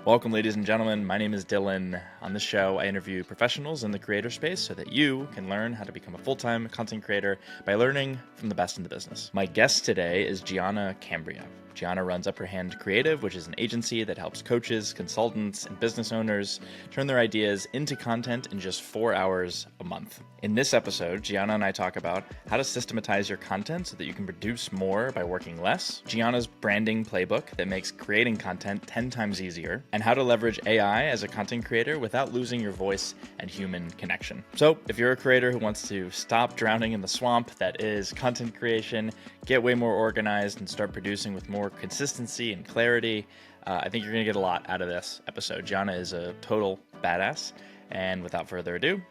Welcome, ladies and gentlemen. My name is Dillan. On this show, I interview professionals in the creator space so that you can learn how to become a full-time content creator by learning from the best in the business. My guest today is Giana Cambria. Giana runs Upper Hand Creative, which is an agency that helps coaches, consultants, and business owners turn their ideas into content in just 4 hours a month. In this episode, Giana and I talk about how to systematize your content so that you can produce more by working less, Giana's branding playbook that makes creating content 10 times easier, and how to leverage AI as a content creator without losing your voice and human connection. So if you're a creator who wants to stop drowning in the swamp that is content creation, get way more organized, and start producing with more consistency and clarity, I think you're going to get a lot out of this episode. Giana is a total badass. And without further ado,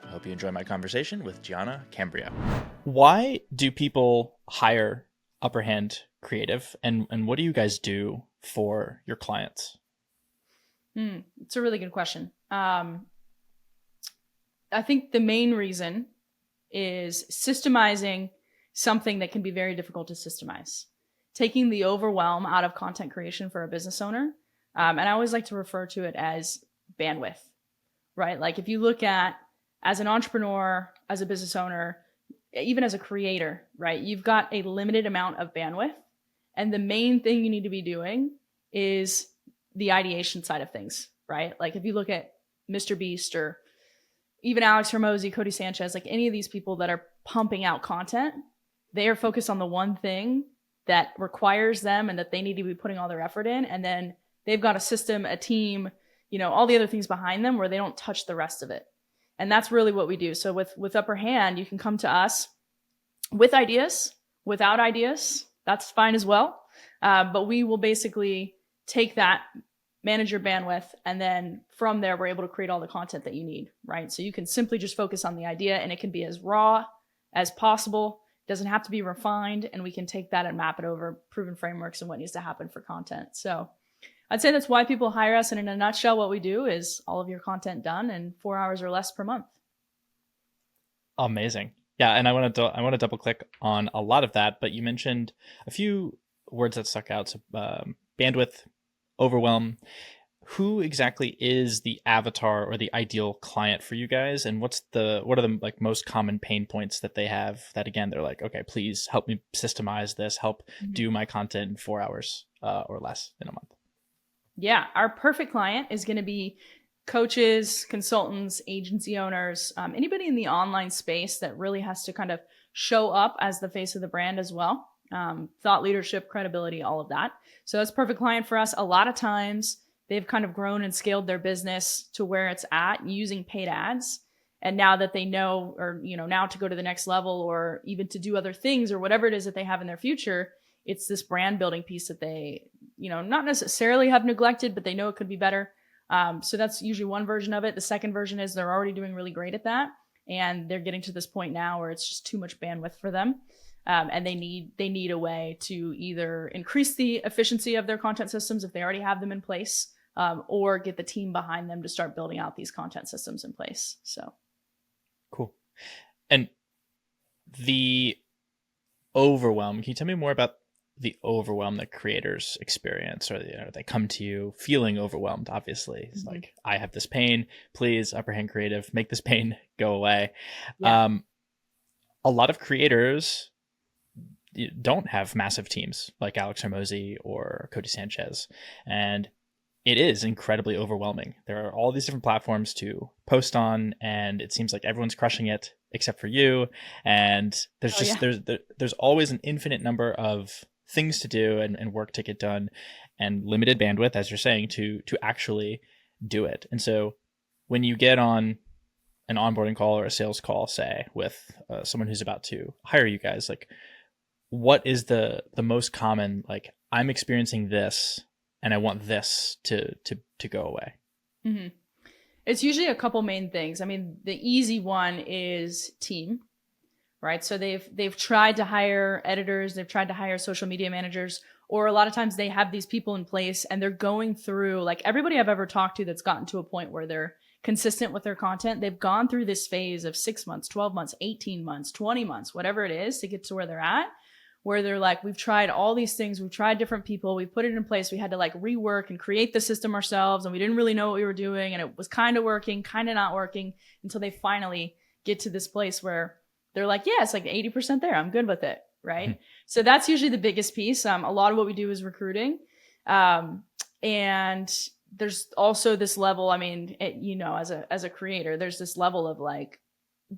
I hope you enjoy my conversation with Giana Cambria. Why do people hire Upper Hand Creative, and what do you guys do for your clients? It's a really good question. I think the main reason is systemizing something that can be very difficult to systemize, taking the overwhelm out of content creation for a business owner. And I always like to refer to it as bandwidth, right? Like if you look at, as an entrepreneur, as a business owner, even as a creator, right? You've got a limited amount of bandwidth. And the main thing you need to be doing is the ideation side of things, right? Like if you look at Mr. Beast or even Alex Hormozy, Cody Sanchez, like any of these people that are pumping out content, they are focused on the one thing that requires them and that they need to be putting all their effort in. And then they've got a system, a team, all the other things behind them where they don't touch the rest of it. And that's really what we do. So with Upper Hand, you can come to us with ideas, without ideas, that's fine as well. But we will basically take that, manage your bandwidth, and then from there, we're able to create all the content that you need, right? So you can simply just focus on the idea, and it can be as raw as possible. It doesn't have to be refined, and we can take that and map it over proven frameworks and what needs to happen for content. So I'd say that's why people hire us. And in a nutshell, what we do is all of your content done in 4 hours or less per month. Amazing. Yeah, and I want to double click on a lot of that, but you mentioned a few words that stuck out. So bandwidth, overwhelm. Who exactly is the avatar or the ideal client for you guys, and what are the like most common pain points that they have that, again, they're like, okay, please help me systemize this, help do my content in 4 hours or less in a month? Yeah, our perfect client is going to be coaches, consultants, agency owners, anybody in the online space that really has to kind of show up as the face of the brand as well. Thought leadership, credibility, all of that. So that's perfect client for us. A lot of times they've kind of grown and scaled their business to where it's at using paid ads. And now that they know, or, now to go to the next level or even to do other things or whatever it is that they have in their future, it's this brand building piece that they, not necessarily have neglected, but they know it could be better. So that's usually one version of it. The second version is they're already doing really great at that. And they're getting to this point now where it's just too much bandwidth for them. And they need a way to either increase the efficiency of their content systems if they already have them in place, or get the team behind them to start building out these content systems in place. So cool. And the overwhelm, can you tell me more about the overwhelm that creators experience, or they come to you feeling overwhelmed? Obviously, it's like, I have this pain, please, Upper Hand Creative, make this pain go away. Yeah. A lot of creators don't have massive teams like Alex Hormozy or Cody Sanchez, and it is incredibly overwhelming. There are all these different platforms to post on, and it seems like everyone's crushing it except for you. And there's always an infinite number of things to do and work to get done, and limited bandwidth, as you're saying, to actually do it. And so when you get on an onboarding call or a sales call, say, with someone who's about to hire you guys, like, what is the most common, like, I'm experiencing this and I want this to go away? Mm-hmm. It's usually a couple main things. I mean, the easy one is team, right? So they've tried to hire editors, they've tried to hire social media managers, or a lot of times they have these people in place and they're going through, like, everybody I've ever talked to that's gotten to a point where they're consistent with their content, they've gone through this phase of 6 months, 12 months, 18 months, 20 months, whatever it is, to get to where they're at, where they're like, we've tried all these things, we've tried different people, we put it in place, we had to like rework and create the system ourselves, and we didn't really know what we were doing, and it was kind of working, kind of not working, until they finally get to this place where they're like, yeah, it's like 80% there, I'm good with it, right? So that's usually the biggest piece. A lot of what we do is recruiting. And there's also this level, I mean, as a creator, there's this level of like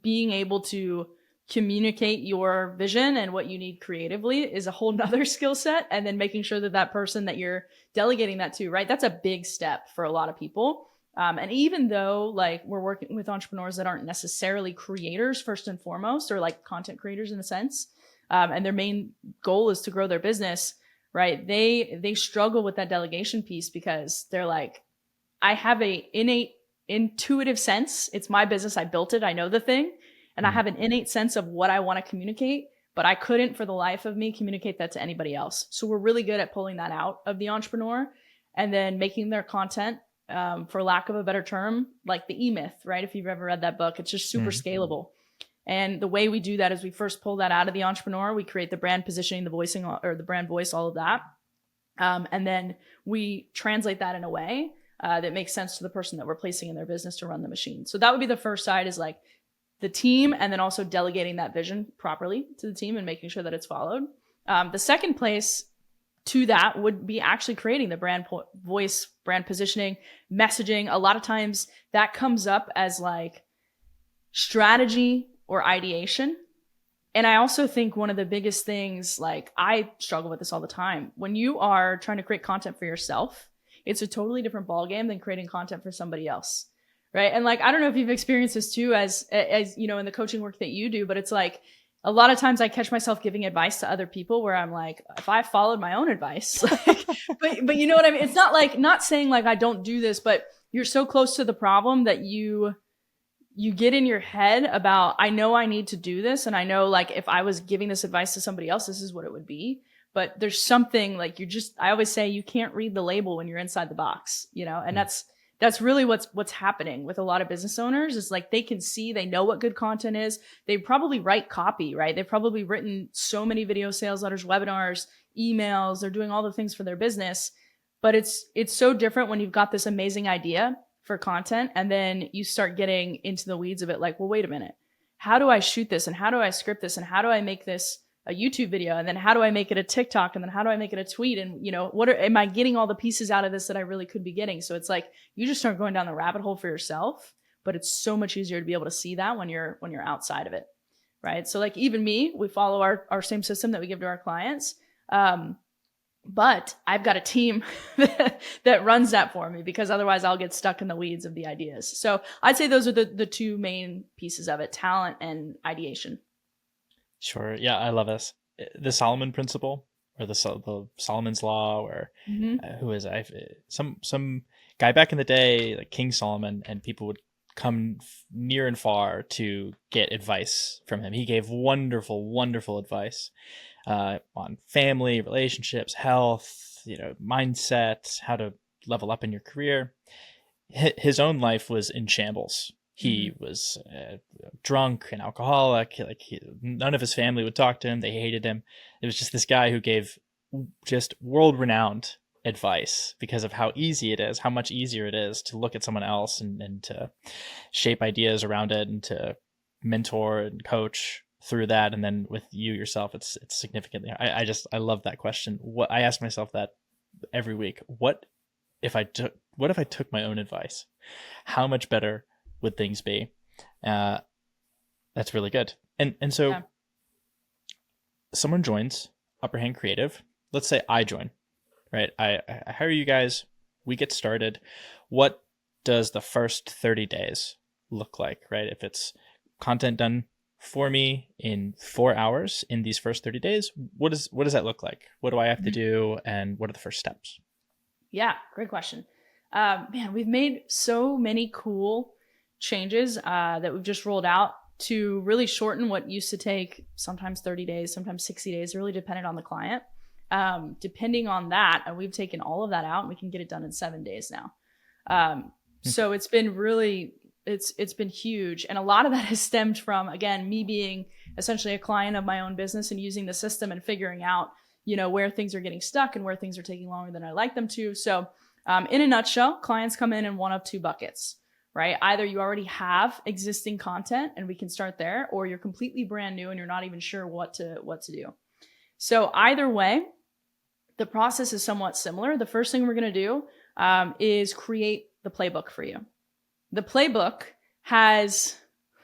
being able to communicate your vision and what you need creatively is a whole nother skill set. And then making sure that that person that you're delegating that to, right? That's a big step for a lot of people. And even though like we're working with entrepreneurs that aren't necessarily creators first and foremost, or like content creators in a sense, and their main goal is to grow their business, right? They struggle with that delegation piece because they're like, I have a innate intuitive sense. It's my business. I built it. I know the thing. And I have an innate sense of what I want to communicate, but I couldn't for the life of me communicate that to anybody else. So we're really good at pulling that out of the entrepreneur and then making their content, for lack of a better term, like the E-Myth, right? If you've ever read that book, it's just super scalable. And the way we do that is we first pull that out of the entrepreneur. We create the brand positioning, the voicing, or the brand voice, all of that. And then we translate that in a way that makes sense to the person that we're placing in their business to run the machine. So that would be the first side, is like the team, and then also delegating that vision properly to the team and making sure that it's followed. The second place to that would be actually creating the brand voice, brand positioning, messaging. A lot of times that comes up as like strategy or ideation. And I also think one of the biggest things, like I struggle with this all the time, when you are trying to create content for yourself, it's a totally different ballgame than creating content for somebody else. Right. And like, I don't know if you've experienced this too, as you know, in the coaching work that you do, but it's like a lot of times I catch myself giving advice to other people where I'm like, if I followed my own advice, like, but you know what I mean? It's not like, not saying like I don't do this, but you're so close to the problem that you get in your head about, I know I need to do this. And I know like if I was giving this advice to somebody else, this is what it would be. But there's something like I always say you can't read the label when you're inside the box, you know, and that's really what's happening with a lot of business owners, is like they can see, they know what good content is. They probably write copy, right? They've probably written so many video sales letters, webinars, emails. They're doing all the things for their business. But it's so different when you've got this amazing idea for content and then you start getting into the weeds of it. Like, well, wait a minute. How do I shoot this? And how do I script this? And how do I make this a YouTube video? And then how do I make it a TikTok? And then how do I make it a tweet? And, you know, am I getting all the pieces out of this that I really could be getting? So it's like, you just start going down the rabbit hole for yourself, but it's so much easier to be able to see that when you're outside of it. Right. So like even me, we follow our same system that we give to our clients. But I've got a team that runs that for me, because otherwise I'll get stuck in the weeds of the ideas. So I'd say those are the two main pieces of it: talent and ideation. Sure. Yeah, I love this. The Solomon principle, or the Solomon's law, or who is I? Some guy back in the day, like King Solomon, and people would come near and far to get advice from him. He gave wonderful, wonderful advice on family, relationships, health, you know, mindset, how to level up in your career. His own life was in shambles. He was drunk and alcoholic. Like none of his family would talk to him. They hated him. It was just this guy who gave just world-renowned advice because of how easy it is, how much easier it is to look at someone else and to shape ideas around it and to mentor and coach through that. And then with you yourself, it's significantly, I love that question. I ask myself that every week. What if I took my own advice? How much better would things be? That's really good. And so someone joins Upper Hand Creative. Let's say I join, right? I hire you guys. We get started. What does the first 30 days look like, right? If it's content done for me in 4 hours in these first 30 days, what does that look like? What do I have to do? And what are the first steps? Yeah, great question. Man, we've made so many cool changes that we've just rolled out to really shorten what used to take sometimes 30 days, sometimes 60 days, really dependent on the client. Depending on that, and we've taken all of that out and we can get it done in 7 days now. So it's been really, it's been huge. And a lot of that has stemmed from, again, me being essentially a client of my own business and using the system and figuring out, where things are getting stuck and where things are taking longer than I like them to. So in a nutshell, clients come in one of two buckets, right? Either you already have existing content and we can start there, or you're completely brand new and you're not even sure what to do. So either way, the process is somewhat similar. The first thing we're going to do is create the playbook for you. The playbook has,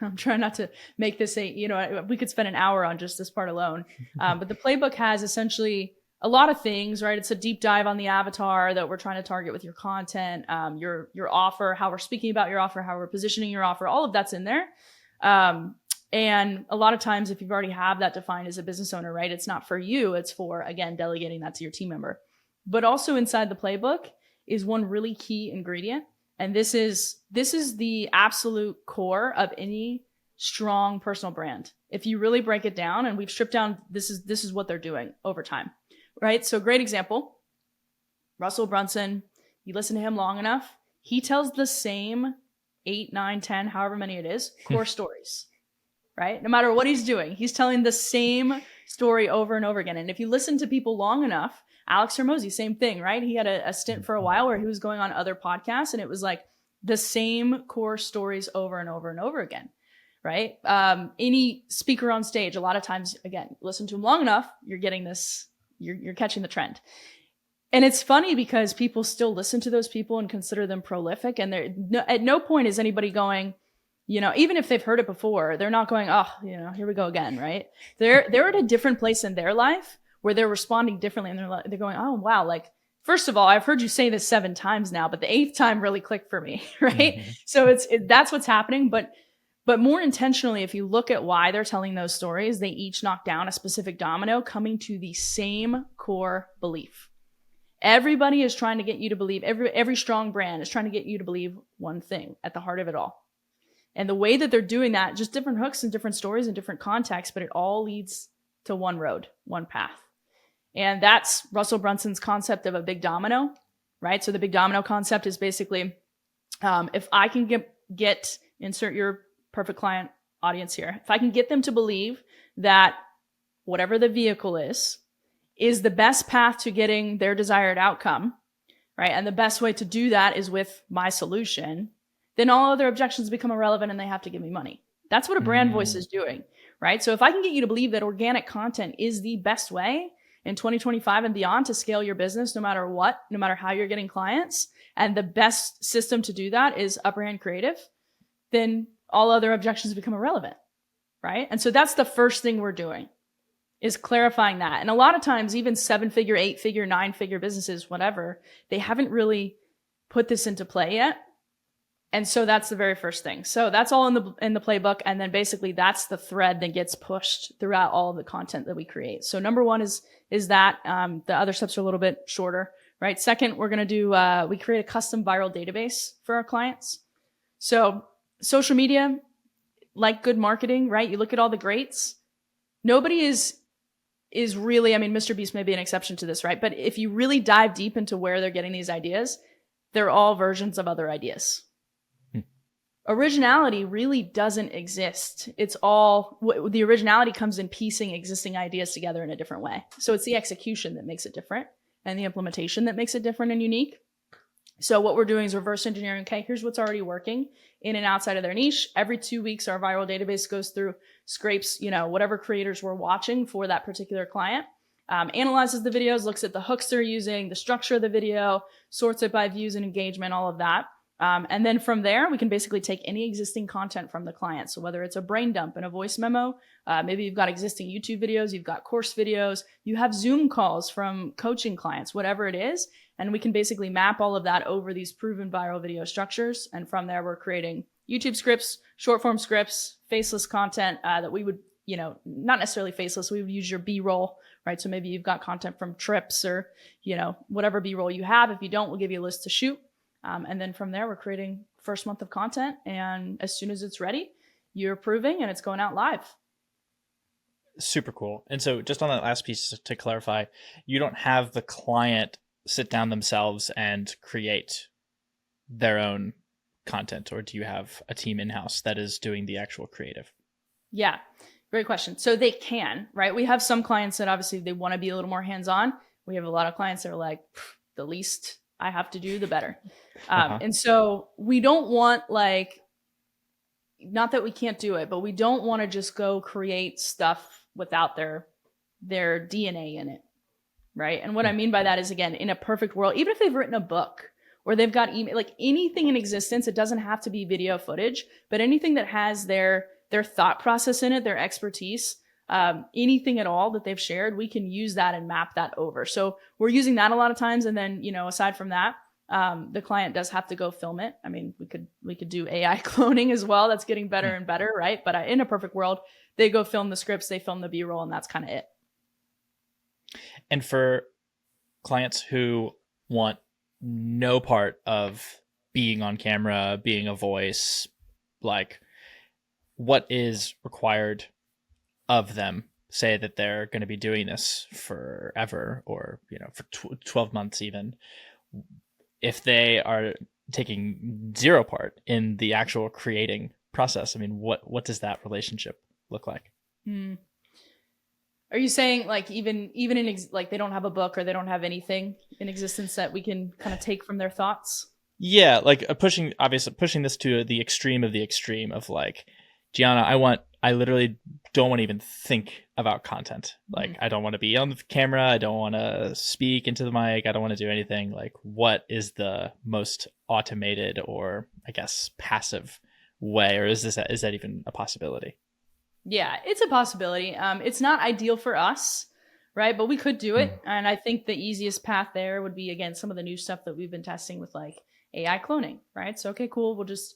I'm trying not to make this we could spend an hour on just this part alone. But the playbook has essentially a lot of things, right? It's a deep dive on the avatar that we're trying to target with your content, your offer, how we're speaking about your offer, how we're positioning your offer, all of that's in there. And a lot of times, if you've already have that defined as a business owner, right, it's not for you, it's for, again, delegating that to your team member. But also inside the playbook is one really key ingredient. And this is the absolute core of any strong personal brand. If you really break it down, and we've stripped down, this is what they're doing over time, right? So great example, Russell Brunson, you listen to him long enough, he tells the same 8, 9, 10, however many it is, core stories, right? No matter what he's doing, he's telling the same story over and over again. And if you listen to people long enough, Alex Hormozy, same thing, right? He had a stint for a while where he was going on other podcasts and it was like the same core stories over and over and over again, right? Any speaker on stage, a lot of times, again, listen to him long enough, you're getting this, you're catching the trend. And it's funny because people still listen to those people and consider them prolific. And at no point is anybody going, even if they've heard it before, they're not going, oh, here we go again, right? They're at a different place in their life where they're responding differently. And they're going, oh, wow. Like, first of all, I've heard you say this 7 times now, but the 8th time really clicked for me, right? Mm-hmm. So that's what's happening. But more intentionally, if you look at why they're telling those stories, they each knock down a specific domino coming to the same core belief. Everybody is trying to get you to believe, every strong brand is trying to get you to believe one thing at the heart of it all. And the way that they're doing that, just different hooks and different stories and different contexts, but it all leads to one road, one path. And that's Russell Brunson's concept of a big domino, right? So the big domino concept is basically, if I can insert your perfect client audience here, if I can get them to believe that whatever the vehicle is the best path to getting their desired outcome, right? And the best way to do that is with my solution, then all other objections become irrelevant and they have to give me money. That's what a brand voice is doing, right? So if I can get you to believe that organic content is the best way in 2025 and beyond to scale your business, no matter what, no matter how you're getting clients, and the best system to do that is upper hand creative, then all other objections become irrelevant, right? And so that's the first thing we're doing, is clarifying that. And a lot of times, even 7-figure, 8-figure, 9-figure businesses, whatever, they haven't really put this into play yet. And so that's the very first thing. So that's all in the playbook. And then basically that's the thread that gets pushed throughout all of the content that we create. So number one is that, the other steps are a little bit shorter, right? Second, we're going to do, we create a custom viral database for our clients. So social media, like good marketing, right? You look at all the greats. Nobody is really, Mr. Beast may be an exception to this, right? But if you really dive deep into where they're getting these ideas, they're all versions of other ideas. Originality really doesn't exist. It's all, the originality comes in piecing existing ideas together in a different way. So it's the execution that makes it different and the implementation that makes it different and unique. So what we're doing is reverse engineering. Okay, here's what's already working in and outside of their niche. Every 2 weeks, our viral database goes through, scrapes, whatever creators we're watching for that particular client, analyzes the videos, looks at the hooks they're using, the structure of the video, sorts it by views and engagement, all of that. And then from there, we can basically take any existing content from the client. So whether it's a brain dump and a voice memo, maybe you've got existing YouTube videos, you've got course videos, you have Zoom calls from coaching clients, whatever it is. And we can basically map all of that over these proven viral video structures. And from there, we're creating YouTube scripts, short form scripts, faceless content that we would, not necessarily faceless. We would use your B-roll, right? So maybe you've got content from trips or, whatever B-roll you have. If you don't, we'll give you a list to shoot. And then from there, we're creating first month of content. And as soon as it's ready, you're approving and it's going out live. Super cool. And so just on that last piece to clarify, you don't have the client sit down themselves and create their own content, or do you have a team in-house that is doing the actual creative? Yeah. Great question. So they can, right? We have some clients that obviously they want to be a little more hands-on. We have a lot of clients that are like, the least I have to do, the better. And so we don't want like, not that we can't do it, but we don't want to just go create stuff without their DNA in it, right? And what I mean by that is, again, in a perfect world, even if they've written a book or they've got email, like anything in existence, it doesn't have to be video footage, but anything that has their thought process in it, their expertise, anything at all that they've shared, we can use that and map that over. So we're using that a lot of times. And then, aside from that, the client does have to go film it. I mean, we could do AI cloning as well. That's getting better and better, right? But in a perfect world, they go film the scripts, they film the B-roll, and that's kind of it. And for clients who want no part of being on camera, being a voice, like what is required of them? Say that they're going to be doing this forever, or for 12 months even. If they are taking zero part in the actual creating process, I mean, what does that relationship look like? Are you saying like even in like they don't have a book or they don't have anything in existence that we can kind of take from their thoughts? Yeah, like pushing this to the extreme of like, Giana, I literally don't want to even think about content. Like, I don't want to be on the camera. I don't want to speak into the mic. I don't want to do anything. Like, what is the most automated or, I guess, passive way? Or is that even a possibility? Yeah, it's a possibility. It's not ideal for us, right? But we could do it. And I think the easiest path there would be, again, some of the new stuff that we've been testing with like AI cloning, right? So, okay, cool. We'll just,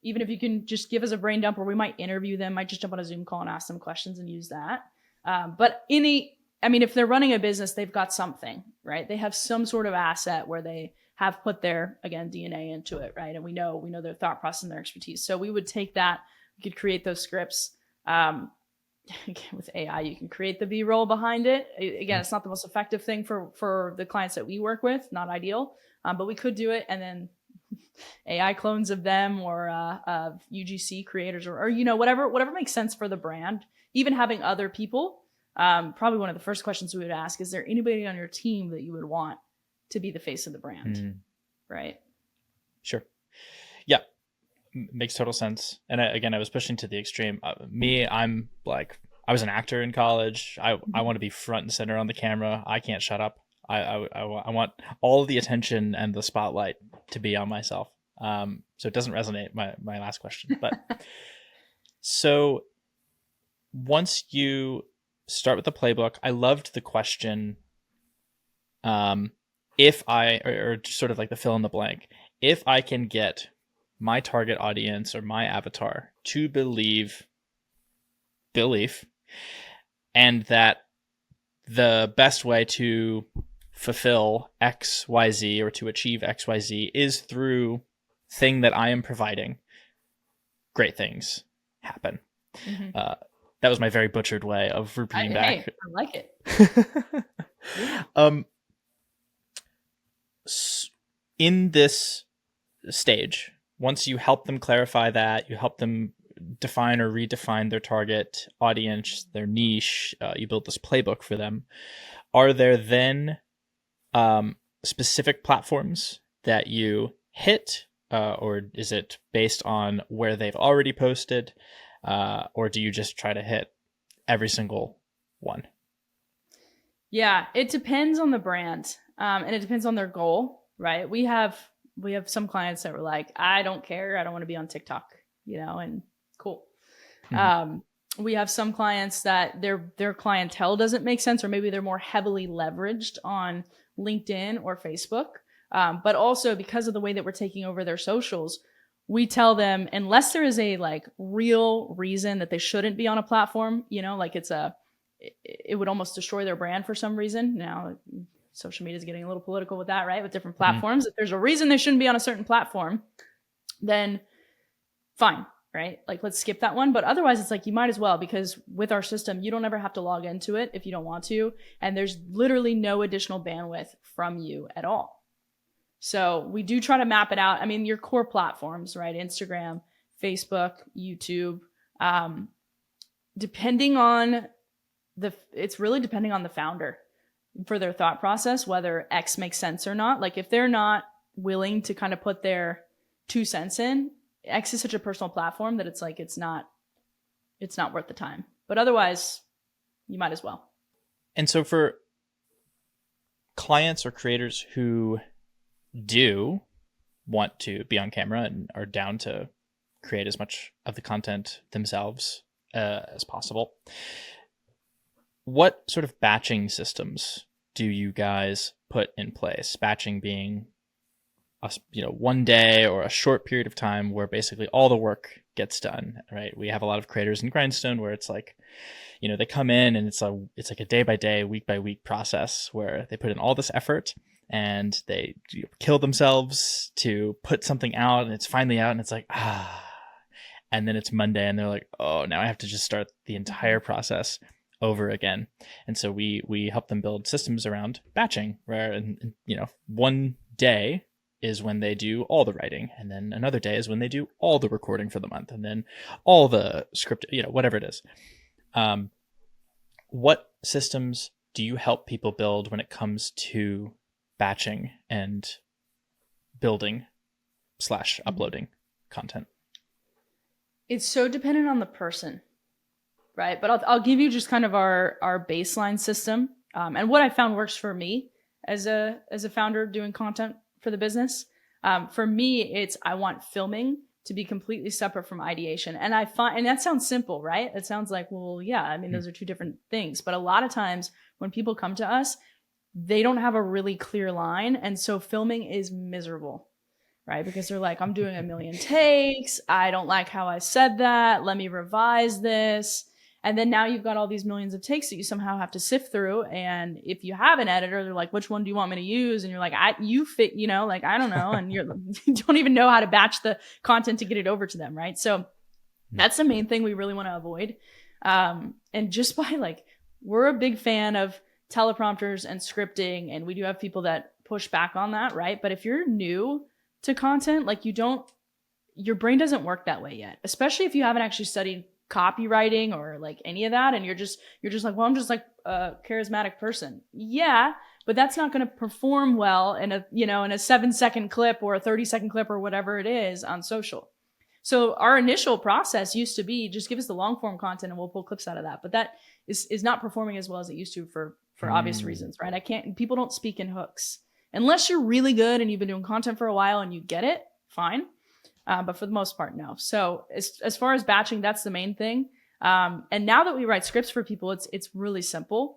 even if you can just give us a brain dump, or we might interview them, might just jump on a Zoom call and ask them questions and use that. But if they're running a business, they've got something, right? They have some sort of asset where they have put their, again, DNA into it, right? And we know their thought process and their expertise. So we would take that, we could create those scripts. With AI, you can create the B-roll behind it. Again, it's not the most effective thing for the clients that we work with, not ideal, but we could do it. And then AI clones of them, or UGC creators, or whatever makes sense for the brand. Even having other people, probably one of the first questions we would ask, is there anybody on your team that you would want to be the face of the brand? Right? Sure. Yeah. Makes total sense. And I was pushing to the extreme. I'm like, I was an actor in college. I want to be front and center on the camera. I can't shut up. I want all the attention and the spotlight to be on myself. So it doesn't resonate, my last question. But so once you start with the playbook, I loved the question, if I, or sort of like the fill in the blank, if I can get my target audience or my avatar to belief, and that the best way to fulfill XYZ or to achieve XYZ is through thing that I am providing, great things happen. That was my very butchered way of repeating back. Hey, I like it. In this stage, once you help them clarify that, you help them define or redefine their target audience, their niche, you build this playbook for them. Are there then specific platforms that you hit, or is it based on where they've already posted, or do you just try to hit every single one? Yeah, it depends on the brand, and it depends on their goal, right? We have some clients that were like, I don't care, I don't want to be on TikTok, and cool. We have some clients that their clientele doesn't make sense, or maybe they're more heavily leveraged on LinkedIn or Facebook. But also because of the way that we're taking over their socials, we tell them, unless there is a like real reason that they shouldn't be on a platform, like it would almost destroy their brand for some reason. Now, social media is getting a little political with that, right? With different platforms. If there's a reason they shouldn't be on a certain platform, then fine, right? Like, let's skip that one. But otherwise, it's like, you might as well, because with our system, you don't ever have to log into it if you don't want to. And there's literally no additional bandwidth from you at all. So we do try to map it out. I mean, your core platforms, right? Instagram, Facebook, YouTube, depending on it's really depending on the founder for their thought process, whether X makes sense or not. Like if they're not willing to kind of put their 2 cents in, X is such a personal platform that it's like, it's not worth the time. But otherwise, you might as well. And so for clients or creators who do want to be on camera and are down to create as much of the content themselves as possible, what sort of batching systems do you guys put in place? Batching being one day or a short period of time where basically all the work gets done, right? We have a lot of creators in Grindstone where it's like, they come in and it's like a day by day, week by week process where they put in all this effort and they kill themselves to put something out, and it's finally out and it's like, and then it's Monday and they're like, oh, now I have to just start the entire process over again. And so we help them build systems around batching where, one day is when they do all the writing, and then another day is when they do all the recording for the month, and then all the script, whatever it is. What systems do you help people build when it comes to batching and building / uploading content? It's so dependent on the person, right? But I'll give you just kind of our baseline system, and what I found works for me as a founder doing content for the business. For me, I want filming to be completely separate from ideation. And and that sounds simple, right? It sounds like, well, yeah, I mean, those are two different things. But a lot of times when people come to us, they don't have a really clear line. And so filming is miserable, right? Because they're like, I'm doing a million takes. I don't like how I said that. Let me revise this. And then now you've got all these millions of takes that you somehow have to sift through. And if you have an editor, they're like, which one do you want me to use? And you're like, I don't know. And you don't even know how to batch the content to get it over to them, right? So that's the main thing we really want to avoid. And just by we're a big fan of teleprompters and scripting, and we do have people that push back on that, right? But if you're new to content, your brain doesn't work that way yet, especially if you haven't actually studied copywriting or any of that, and you're just like, well, I'm just like a charismatic person. Yeah, but that's not going to perform well in a 7-second clip or a 30-second clip or whatever it is on social. So our initial process used to be just give us the long form content and we'll pull clips out of that. But that is not performing as well as it used to for obvious reasons, right? People don't speak in hooks unless you're really good and you've been doing content for a while and you get it, fine. But for the most part, no. So as far as batching, that's the main thing. And now that we write scripts for people, it's really simple.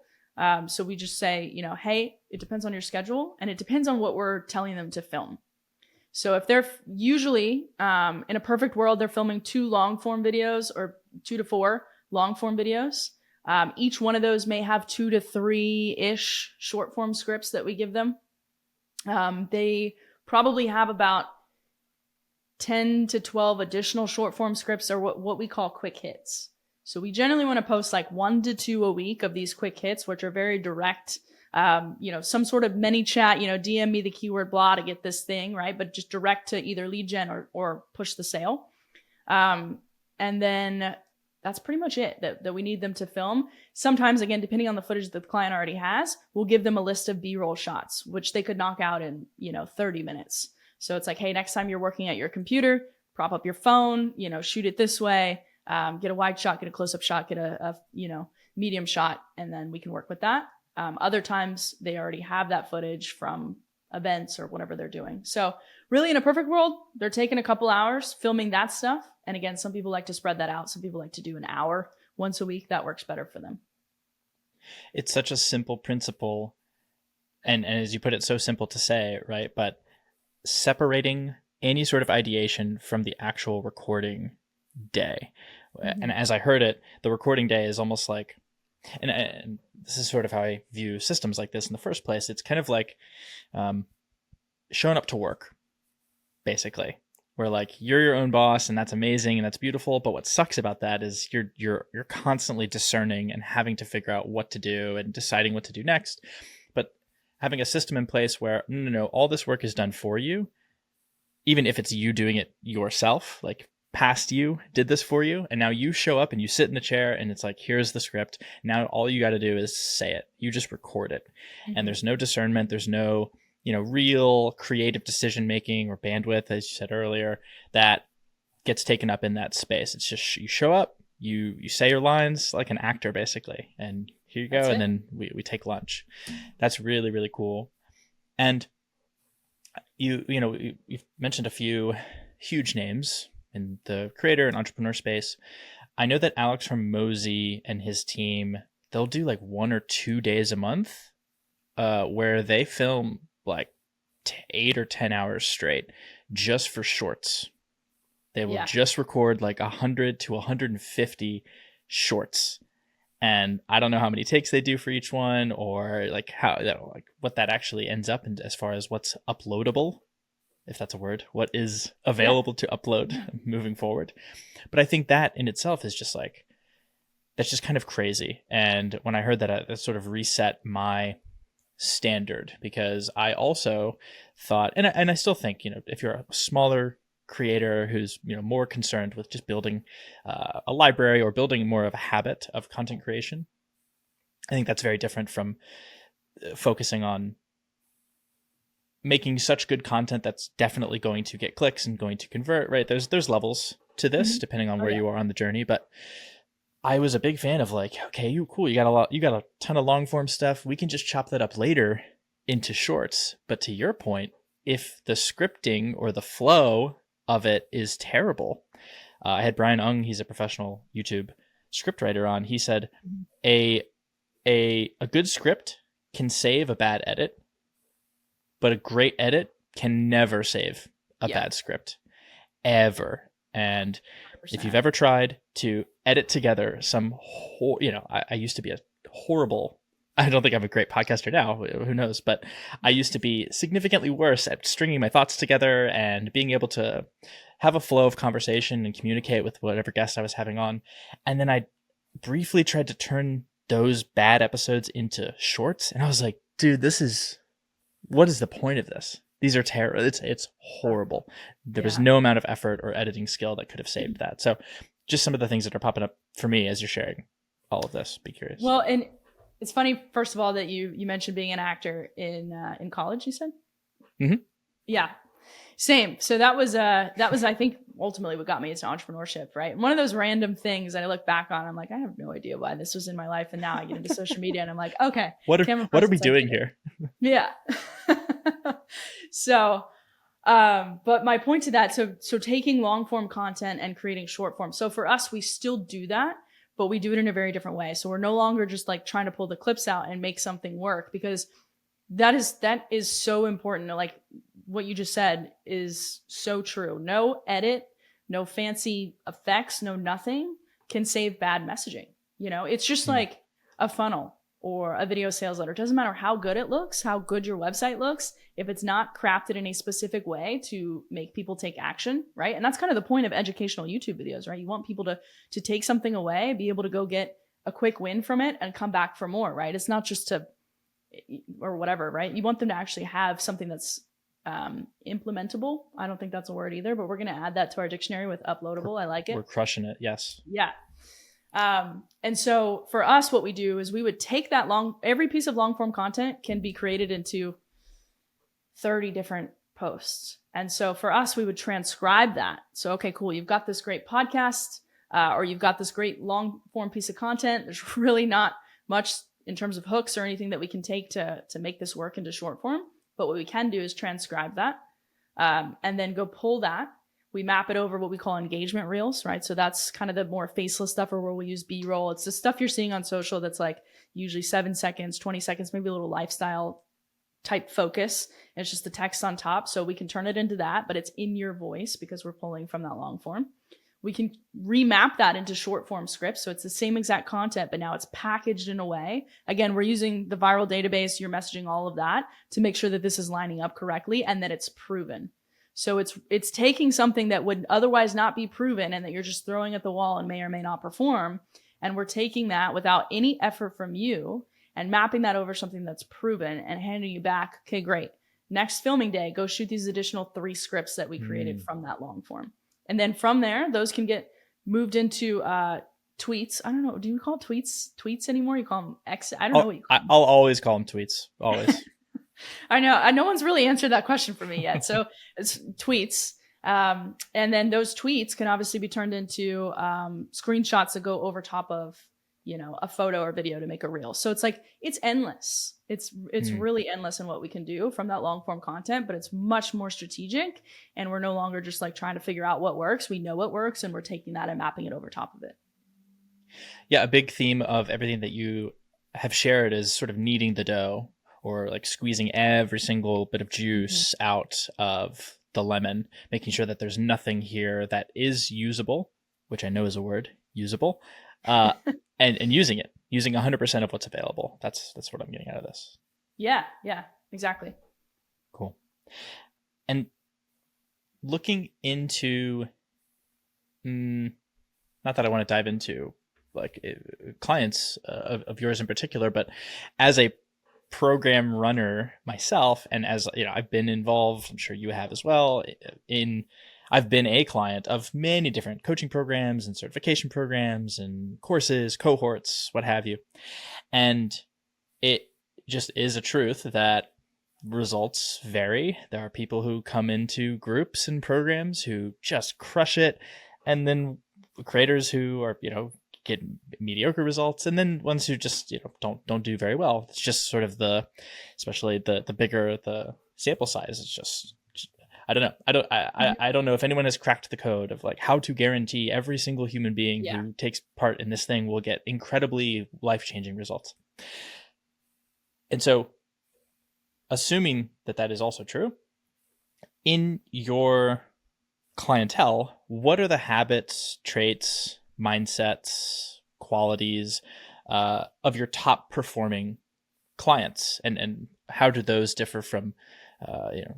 So we just say, hey, it depends on your schedule and it depends on what we're telling them to film. So if they're usually, in a perfect world, they're filming 2 long form videos or 2 to 4 long form videos. Each one of those may have 2 to 3-ish short form scripts that we give them. They probably have about 10 to 12 additional short form scripts are what we call quick hits. So we generally want to post 1 to 2 a week of these quick hits, which are very direct, some sort of mini chat, DM me the keyword blah to get this thing, right? But just direct to either lead gen or push the sale. And then that's pretty much it that we need them to film. Sometimes, again, depending on the footage that the client already has, we'll give them a list of B-roll shots, which they could knock out in, 30 minutes. So it's like, hey, next time you're working at your computer, prop up your phone, shoot it this way, get a wide shot, get a close-up shot, get a medium shot, and then we can work with that. Other times they already have that footage from events or whatever they're doing. So really in a perfect world, they're taking a couple hours filming that stuff. And again, some people like to spread that out. Some people like to do an hour once a week. That works better for them. It's such a simple principle. And as you put it, so simple to say, right? But separating any sort of ideation from the actual recording day. Mm-hmm. And as I heard it, the recording day is almost like, and this is sort of how I view systems like this in the first place. It's kind of like showing up to work, basically, where you're your own boss and that's amazing and that's beautiful. But what sucks about that is you're constantly discerning and having to figure out what to do and deciding what to do next. But having a system in place where no, all this work is done for you, even if it's you doing it yourself, past you did this for you, and now you show up and you sit in the chair and it's like, here's the script. Now all you got to do is say it. You just record it. And there's no discernment, there's no, real creative decision making or bandwidth, as you said earlier, that gets taken up in that space. It's just you show up, you say your lines like an actor basically, and here you go. And then we take lunch. That's really, really cool. And you've mentioned a few huge names in the creator and entrepreneur space. I know that Alex from Mosey and his team, they'll do like 1 or 2 days a month where they film like 8 or 10 hours straight just for shorts. They will just record like 100 to 150 shorts. And I don't know how many takes they do for each one, or like what that actually ends up in as far as what's uploadable, if that's a word, what is available to upload moving forward. But I think that in itself is just like, that's just kind of crazy. And when I heard that, that sort of reset my standard, because I also thought, and I still think, if you're a smaller creator who's more concerned with just building a library or building more of a habit of content creation, I think that's very different from focusing on making such good content that's definitely going to get clicks and going to convert, right? There's levels to this depending on where you are on the journey, but I was a big fan of like, okay, you got a ton of long form stuff. We can just chop that up later into shorts. But to your point, if the scripting or the flow of it is terrible, I had Brian Ung, he's a professional YouTube scriptwriter on. He said a good script can save a bad edit, but a great edit can never save a bad script, ever. And 100%. If you've ever tried to edit together I used to be a horrible, I don't think I'm a great podcaster now, who knows, but I used to be significantly worse at stringing my thoughts together and being able to have a flow of conversation and communicate with whatever guest I was having on. And then I briefly tried to turn those bad episodes into shorts. And I was like, dude, what is the point of this? These are terrible. It's horrible. There was no amount of effort or editing skill that could have saved that. So just some of the things that are popping up for me as you're sharing all of this. Be curious. Well, and it's funny, first of all, that you mentioned being an actor in college, you said? Mm-hmm. Yeah, same. So that was I think ultimately what got me into entrepreneurship, right? And one of those random things that I look back on, I'm like, I have no idea why this was in my life, and now I get into social media, and I'm like, okay, what are we doing here? Yeah. So, but my point to that, so taking long form content and creating short form. So for us, we still do that, but we do it in a very different way. So we're no longer just like trying to pull the clips out and make something work, because that is so important. Like what you just said is so true. No edit, no fancy effects, no nothing can save bad messaging. It's just like a funnel or a video sales letter. It doesn't matter how good it looks, how good your website looks, if it's not crafted in a specific way to make people take action, right? And that's kind of the point of educational YouTube videos, right? You want people to take something away, be able to go get a quick win from it and come back for more, right? It's not just or whatever, right? You want them to actually have something that's implementable. I don't think that's a word either, but we're going to add that to our dictionary with uploadable. I like it. We're crushing it. Yes. Yeah. And so for us, what we do is we would take that every piece of long form content can be created into 30 different posts. And so for us, we would transcribe that. So, okay, cool. You've got this great podcast, or you've got this great long form piece of content. There's really not much in terms of hooks or anything that we can take to make this work into short form. But what we can do is transcribe that, and then go pull that. We map it over what we call engagement reels, right? So that's kind of the more faceless stuff, or where we use B-roll. It's the stuff you're seeing on social that's like usually 7 seconds, 20 seconds, maybe a little lifestyle type focus. And it's just the text on top. So we can turn it into that, but it's in your voice because we're pulling from that long form. We can remap that into short form scripts. So it's the same exact content, but now it's packaged in a way. Again, we're using the viral database, your messaging, all of that to make sure that this is lining up correctly and that it's proven. So it's taking something that would otherwise not be proven and that you're just throwing at the wall and may or may not perform. And we're taking that without any effort from you and mapping that over something that's proven and handing you back, okay, great. Next filming day, go shoot these additional 3 scripts that we created from that long form. And then from there, those can get moved into tweets. I don't know. Do you call tweets anymore? You call them X? I don't know what you call them. I'll always call them tweets. Always. I know. No one's really answered that question for me yet. So it's tweets. And then those tweets can obviously be turned into screenshots that go over top of, a photo or video to make a reel. So it's like, it's endless. It's really endless in what we can do from that long form content, but it's much more strategic. And we're no longer just like trying to figure out what works. We know what works, and we're taking that and mapping it over top of it. Yeah. A big theme of everything that you have shared is sort of kneading the dough, or like squeezing every single bit of juice out of the lemon, making sure that there's nothing here that is usable, which I know is a word, usable, and using 100% of what's available. That's what I'm getting out of this. Yeah, exactly. Cool. And looking into, not that I want to dive into like clients of yours in particular, but as a program runner myself, and as I've been involved, I'm sure you have as well, I've been a client of many different coaching programs and certification programs and courses, cohorts, what have you. And it just is a truth that results vary. There are people who come into groups and programs who just crush it, and then creators who are, get mediocre results, and then ones who just don't do very well. It's just sort of especially the bigger the sample size, it's just I don't know. I don't know if anyone has cracked the code of like how to guarantee every single human being who takes part in this thing will get incredibly life-changing results. And so, assuming that is also true, in your clientele, what are the habits, traits, mindsets, qualities of your top performing clients, and how do those differ from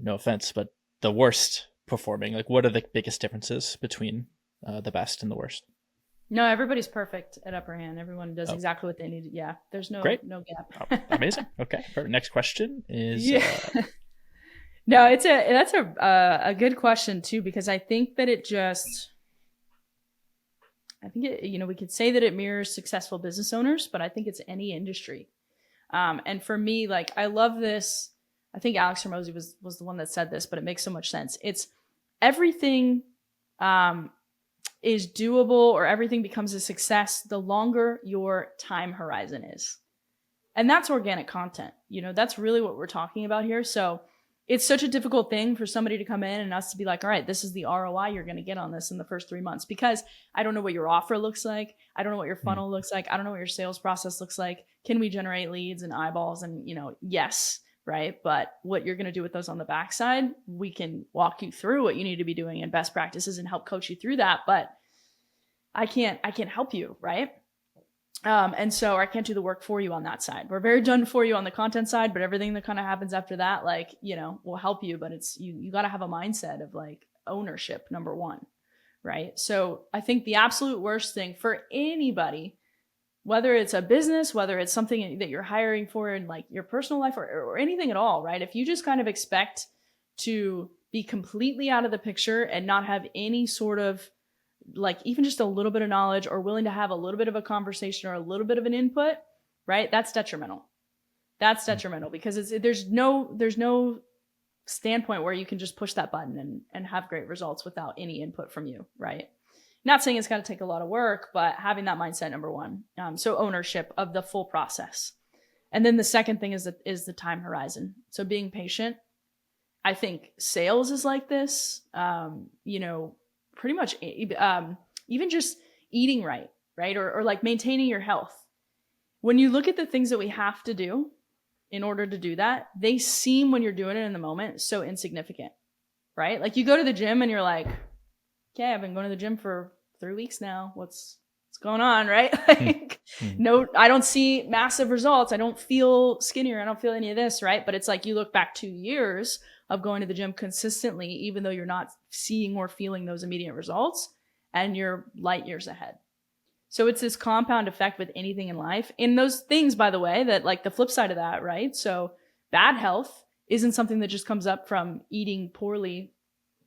no offense, but the worst performing? Like, what are the biggest differences between the best and the worst? No, everybody's perfect at Upper Hand. Everyone does exactly what they need. Yeah, there's no gap. Amazing. Okay, perfect. Next question is no, that's a good question too, because I think that we could say that it mirrors successful business owners, but I think it's any industry. And for me, like, I love this. I think Alex Hormozy was the one that said this, but it makes so much sense. It's everything is doable, or everything becomes a success the longer your time horizon is. And that's organic content. That's really what we're talking about here. So it's such a difficult thing for somebody to come in and us to be like, all right, this is the ROI you're going to get on this in the first 3 months, because I don't know what your offer looks like. I don't know what your funnel looks like. I don't know what your sales process looks like. Can we generate leads and eyeballs? And, yes, right? But what you're going to do with those on the backside, we can walk you through what you need to be doing and best practices and help coach you through that. But I can't help you, right? And so I can't do the work for you on that side. We're very done for you on the content side, but everything that kind of happens after that, like, will help you. But it's, you got to have a mindset of like ownership, number one, right? So I think the absolute worst thing for anybody, whether it's a business, whether it's something that you're hiring for in like your personal life, or anything at all, right? If you just kind of expect to be completely out of the picture and not have any sort of like even just a little bit of knowledge, or willing to have a little bit of a conversation or a little bit of an input, right? That's detrimental. That's detrimental, because there's no standpoint where you can just push that button and have great results without any input from you, right? Not saying it's got to take a lot of work, but having that mindset, number one. So ownership of the full process. And then the second thing is the time horizon. So being patient. I think sales is like this, pretty much even just eating right? Or like maintaining your health. When you look at the things that we have to do in order to do that, they seem, when you're doing it in the moment, so insignificant, right? Like you go to the gym and you're like, okay, I've been going to the gym for 3 weeks now. What's going on, right? Like, no, I don't see massive results. I don't feel skinnier. I don't feel any of this, right? But it's like you look back 2 years of going to the gym consistently, even though you're not seeing or feeling those immediate results, and you're light years ahead. So it's this compound effect with anything in life. And those things, by the way, that like the flip side of that, right? So bad health isn't something that just comes up from eating poorly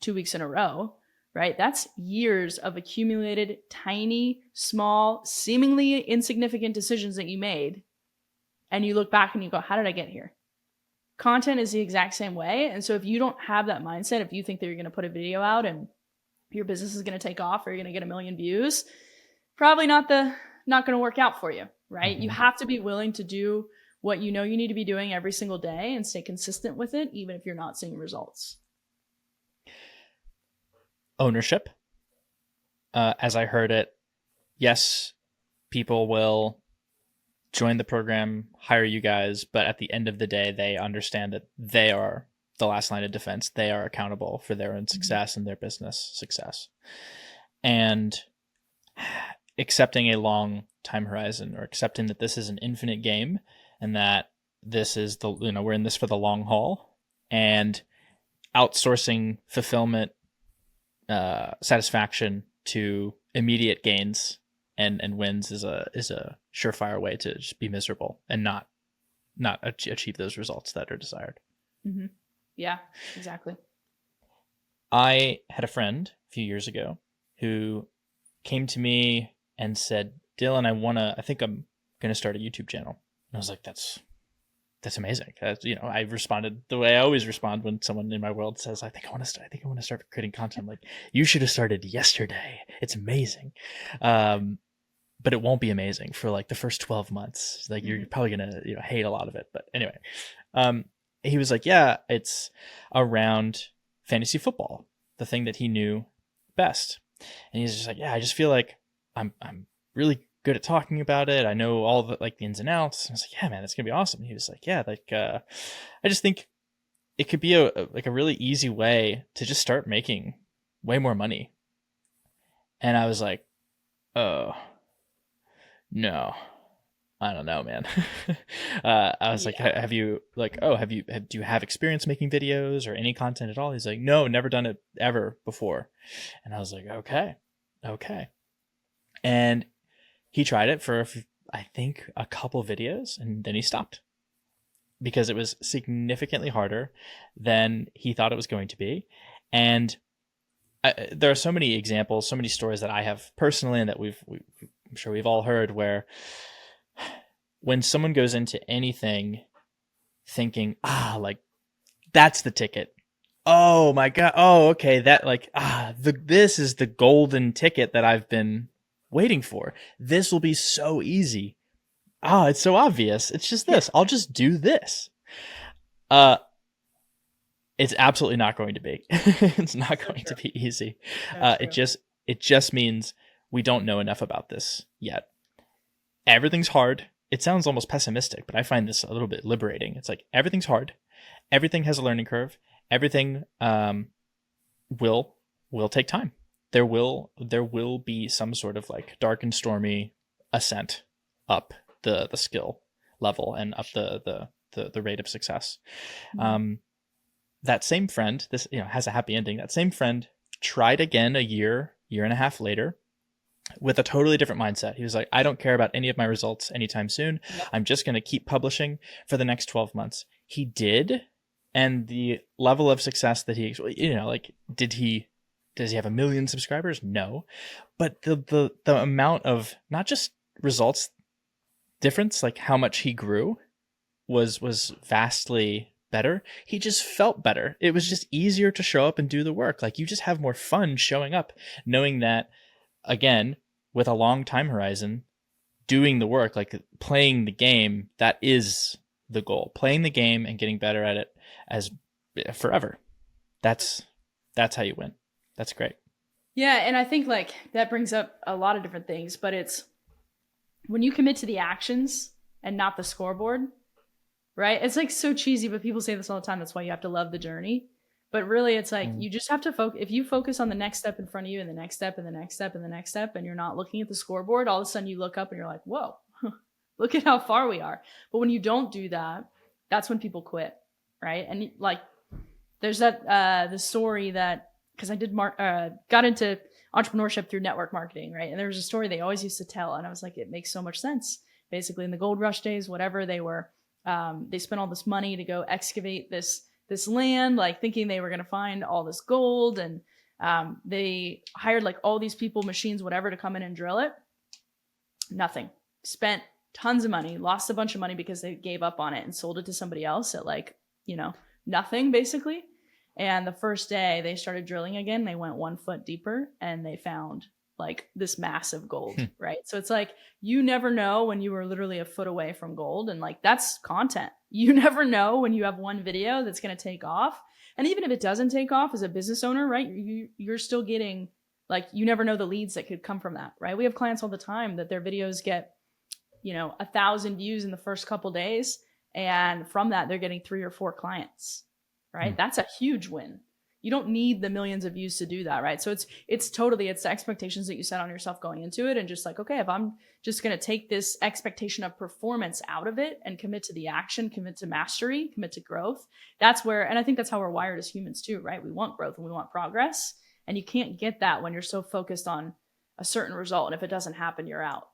2 weeks in a row, right? That's years of accumulated, tiny, small, seemingly insignificant decisions that you made. And you look back and you go, how did I get here? Content is the exact same way. And so if you don't have that mindset, if you think that you're going to put a video out and your business is going to take off or you're going to get 1 million views, probably not going to work out for you, right? You have to be willing to do what you know you need to be doing every single day and stay consistent with it, even if you're not seeing results. Ownership. As I heard it, yes, people will join the program, hire you guys, but at the end of the day, they understand that they are the last line of defense. They are accountable for their own success and their business success. And accepting a long time horizon, or accepting that this is an infinite game and that this is we're in this for the long haul, and outsourcing fulfillment, satisfaction to immediate gains and wins is a surefire way to just be miserable and not achieve those results that are desired. Mm-hmm. Yeah, exactly. I had a friend a few years ago who came to me and said, Dylan, I think I'm going to start a YouTube channel. And I was like, that's amazing. I responded the way I always respond when someone in my world says, I think I want to start creating content. I'm like, you should have started yesterday. It's amazing. But it won't be amazing for like the first 12 months. Like you're probably going to hate a lot of it. But anyway, he was like, yeah, it's around fantasy football, the thing that he knew best. And he's just like, yeah, I just feel like I'm really good at talking about it. I know all the the ins and outs. And I was like, yeah, man, that's gonna be awesome. And he was like, yeah, I just think it could be a really easy way to just start making way more money. And I was like, oh no, I don't know, man. I was like, have you do you have experience making videos or any content at all? He's like, no, never done it ever before. And I was like, okay. And he tried it for, I think, a couple videos, and then he stopped because it was significantly harder than he thought it was going to be. And there are so many examples, so many stories that I have personally and that I'm sure we've all heard, where when someone goes into anything thinking, that's the ticket. Oh my God. Oh, okay. That this is the golden ticket that I've been waiting for. This will be so easy. It's so obvious. It's just this. I'll just do this. It's absolutely not going to be. It's not going to be easy. It just means we don't know enough about this yet. Everything's hard. It sounds almost pessimistic, but I find this a little bit liberating. It's like everything's hard. Everything has a learning curve. Everything will take time. There will be some sort of dark and stormy ascent up the skill level and up the rate of success. Mm-hmm. That same friend, this has a happy ending. That same friend tried again a year and a half later with a totally different mindset. He was like, I don't care about any of my results anytime soon. Yep. I'm just going to keep publishing for the next 12 months. He did. And the level of success that he, does he have 1 million subscribers? No. But the amount of not just results difference, like how much he grew was vastly better. He just felt better. It was just easier to show up and do the work. Like you just have more fun showing up, knowing that, again, with a long time horizon, doing the work, like playing the game, that is the goal. Playing the game and getting better at it as forever. That's how you win. That's great. Yeah, and I think that brings up a lot of different things, but it's when you commit to the actions and not the scoreboard, right? It's so cheesy, but people say this all the time. That's why you have to love the journey. But really, it's you just have to focus. If you focus on the next step in front of you and the next step and the next step and the next step, and you're not looking at the scoreboard, all of a sudden you look up and you're like, whoa, look at how far we are. But when you don't do that, that's when people quit, right? And there's that the story that, because I did got into entrepreneurship through network marketing, right? And there was a story they always used to tell, and I was like, it makes so much sense. Basically, in the gold rush days, whatever, they spent all this money to go excavate this land, thinking they were going to find all this gold, and They hired like all these people, machines, whatever, to come in and drill it. Nothing. Spent tons of money, lost a bunch of money because they gave up on it and sold it to somebody else at like, nothing basically. And the first day they started drilling again, they went 1 foot deeper and they found like this massive gold, right? So it's like, you never know when you were literally a foot away from gold. And like, that's content. You never know when you have one video that's going to take off. And even if it doesn't take off as a business owner, right, you're still getting, like, you never know the leads that could come from that, right? We have clients all the time that their videos get, 1,000 views in the first couple days. And from that, they're getting 3 or 4 clients, right? That's a huge win. You don't need the millions of views to do that, right? So it's the expectations that you set on yourself going into it. And just like, okay, if I'm just going to take this expectation of performance out of it and commit to the action, commit to mastery, commit to growth, that's where, and I think that's how we're wired as humans too, right? We want growth and we want progress. And you can't get that when you're so focused on a certain result. And if it doesn't happen, you're out.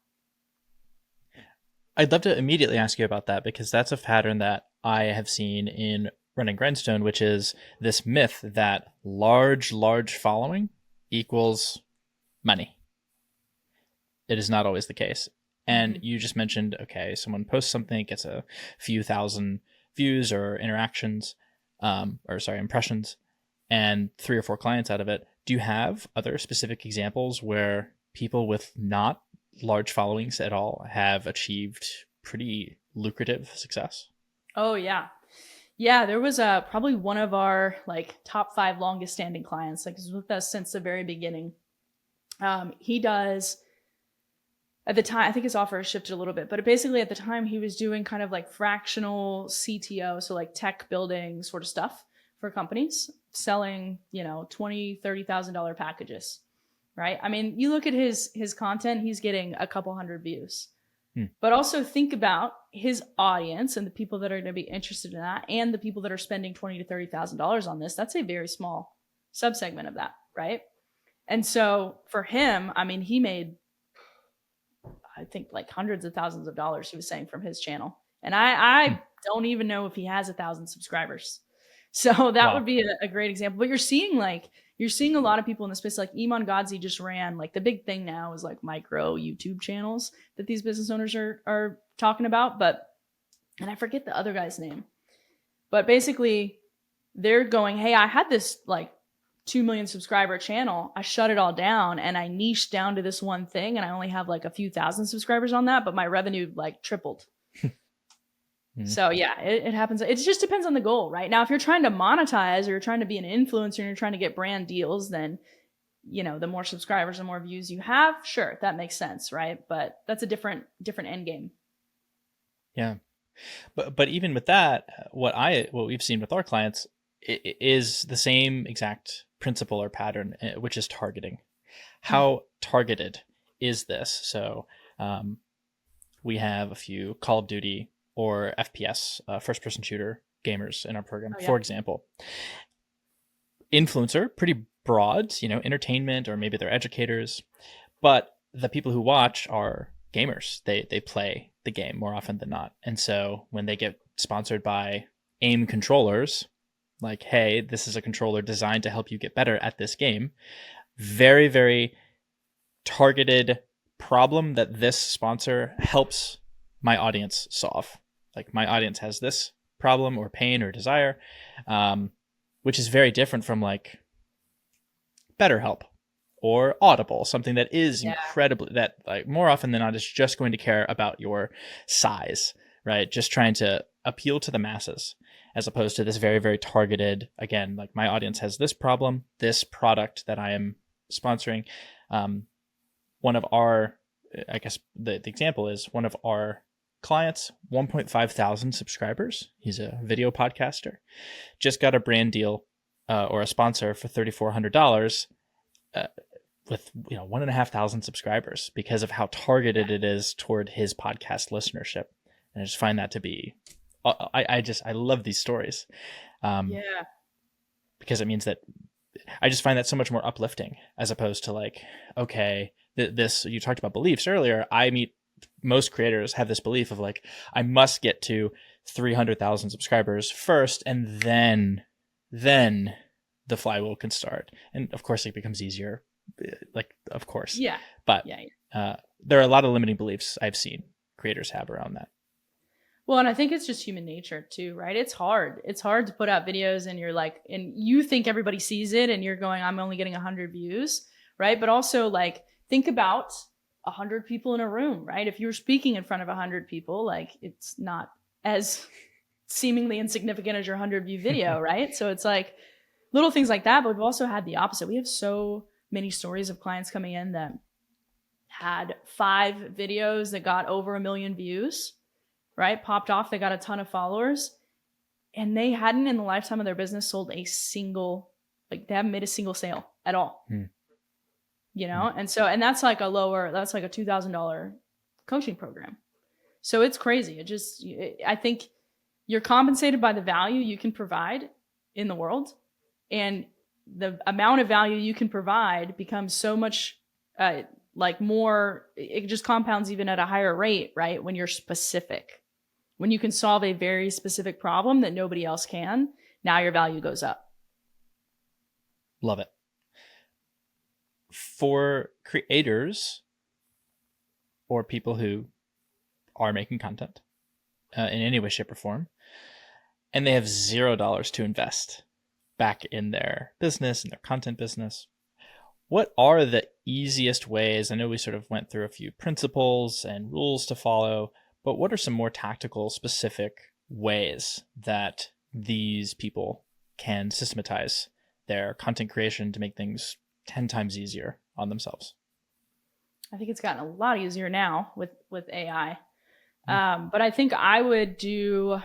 I'd love to immediately ask you about that, because that's a pattern that I have seen in running Grindstone, which is this myth that large following equals money. It is not always the case. And you just mentioned, okay, someone posts something, gets a few thousand views or interactions, impressions, and 3 or 4 clients out of it. Do you have other specific examples where people with not large followings at all have achieved pretty lucrative success? Oh, yeah. Yeah, there was probably one of our like top 5 longest standing clients, like he's with us since the very beginning. He does, at the time, I think his offer has shifted a little bit, but basically at the time he was doing kind of like fractional CTO, so like tech building sort of stuff for companies, selling, $20,000, $30,000 packages, right? I mean, you look at his content, he's getting a couple hundred views. But also think about his audience and the people that are going to be interested in that, and the people that are spending $20,000 to $30,000 on this. That's a very small subsegment of that, right? And so for him, I mean, he made, I think, like hundreds of thousands of dollars, he was saying, from his channel. And I don't even know if he has 1,000 subscribers. So that would be a great example. But you're seeing a lot of people in the space, like Iman Godzi just ran, like the big thing now is like micro YouTube channels that these business owners are talking about. And I forget the other guy's name, but basically they're going, hey, I had this like 2 million subscriber channel. I shut it all down and I niched down to this one thing. And I only have like a few thousand subscribers on that, but my revenue like tripled. So yeah, it happens. It just depends on the goal, right? Now, if you're trying to monetize or you're trying to be an influencer and you're trying to get brand deals, then, the more subscribers and more views you have, sure, that makes sense, right? But that's a different end game. Yeah. But even with that, what we've seen with our clients is the same exact principle or pattern, which is targeting. How targeted is this? So we have a few Call of Duty or FPS, first-person shooter gamers in our program, for example. Influencer, pretty broad, entertainment, or maybe they're educators. But the people who watch are gamers. They play the game more often than not. And so when they get sponsored by AIM controllers, like, hey, this is a controller designed to help you get better at this game, very, very targeted problem that this sponsor helps my audience solve. Like, my audience has this problem or pain or desire, which is very different from like BetterHelp or Audible, something that is incredibly, that like more often than not is just going to care about your size, right? Just trying to appeal to the masses, as opposed to this very, very targeted, again, like my audience has this problem, this product that I am sponsoring. One of our, I guess the example is one of our clients, 1.5 thousand subscribers. He's a video podcaster, just got a brand deal or a sponsor for $3,400 with 1,500 subscribers because of how targeted it is toward his podcast listenership. And I just find that to be, I love these stories. Because it means that I just find that so much more uplifting, as opposed to like, okay, this, you talked about beliefs earlier. Most creators have this belief of like, I must get to 300,000 subscribers first, and then the flywheel can start. And of course, it becomes easier, like, of course. Yeah. But Yeah. there are a lot of limiting beliefs I've seen creators have around that. Well, and I think it's just human nature too, right? It's hard. It's hard to put out videos and you're like, and you think everybody sees it and you're going, I'm only getting 100 views, right? But also like, think about 100 people in a room, right? If you're speaking in front of 100 people, like it's not as seemingly insignificant as your 100 view video, right? So it's like little things like that. But we've also had the opposite. We have so many stories of clients coming in that had 5 videos that got over 1 million views, right? Popped off, they got a ton of followers, and they hadn't in the lifetime of their business sold a single, like they haven't made a single sale at all. You know? And so, and that's like that's like a $2,000 coaching program. So it's crazy. I think you're compensated by the value you can provide in the world, and the amount of value you can provide becomes so much like more, it just compounds even at a higher rate, right? When you're specific. When you can solve a very specific problem that nobody else can, now your value goes up. Love it. For creators or people who are making content in any way, shape, or form, and they have $0 to invest back in their business, in their content business, what are the easiest ways? I know we sort of went through a few principles and rules to follow, but what are some more tactical, specific ways that these people can systematize their content creation to make things 10 times easier on themselves? I think it's gotten a lot easier now with AI. But I think I would do,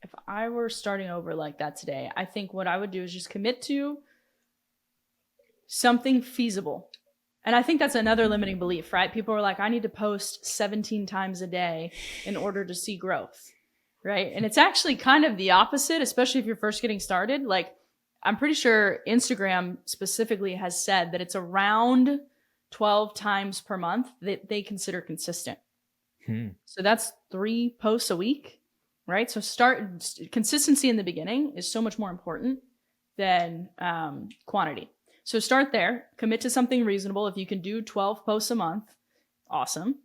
if I were starting over like that today, I think what I would do is just commit to something feasible. And I think that's another limiting belief, right? People are like, I need to post 17 times a day in order to see growth, right? And it's actually kind of the opposite, especially if you're first getting started. Like, I'm pretty sure Instagram specifically has said that it's around 12 times per month that they consider consistent. So that's 3 posts a week, right? So consistency in the beginning is so much more important than quantity. So start there, commit to something reasonable. If you can do 12 posts a month, awesome,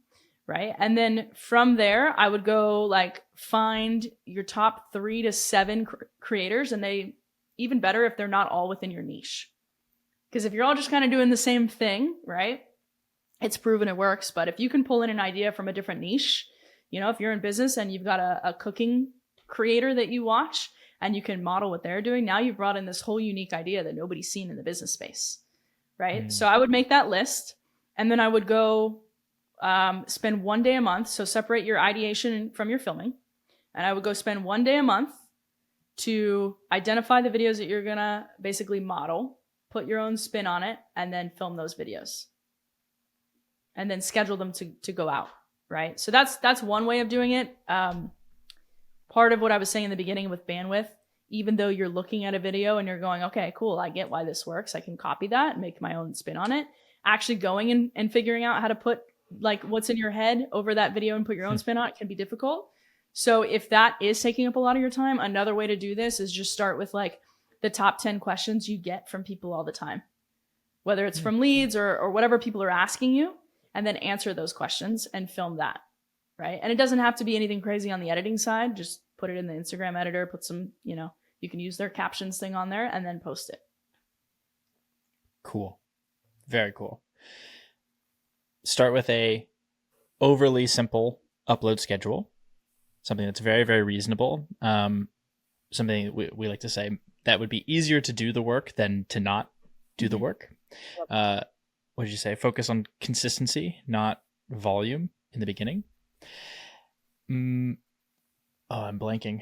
right? And then from there, I would go like find your top 3 to 7 creators, and they even better if they're not all within your niche. Because if you're all just kind of doing the same thing, right? It's proven it works. But if you can pull in an idea from a different niche, you know, if you're in business and you've got a cooking creator that you watch, and you can model what they're doing, now you've brought in this whole unique idea that nobody's seen in the business space, right? So I would make that list, and then I would go spend 1 day a month. So separate your ideation from your filming. And I would go spend 1 day a month to identify the videos that you're going to basically model, put your own spin on it, and then film those videos. And then schedule them to go out, right? So that's one way of doing it. Part of what I was saying in the beginning with bandwidth, even though you're looking at a video and you're going, okay, cool, I get why this works. I can copy that and make my own spin on it. Actually going and figuring out how to put like what's in your head over that video and put your own spin on it can be difficult. So if that is taking up a lot of your time, another way to do this is just start with like the top 10 questions you get from people all the time, whether it's from leads or whatever people are asking you, and then answer those questions and film that. Right. And it doesn't have to be anything crazy on the editing side. Just put it in the Instagram editor, put some, you can use their captions thing on there and then post it. Cool. Very cool. Start with a overly simple upload schedule, something that's very, very reasonable. Something we like to say that would be easier to do the work than to not do the work. What did you say? Focus on consistency, not volume in the beginning. I'm blanking.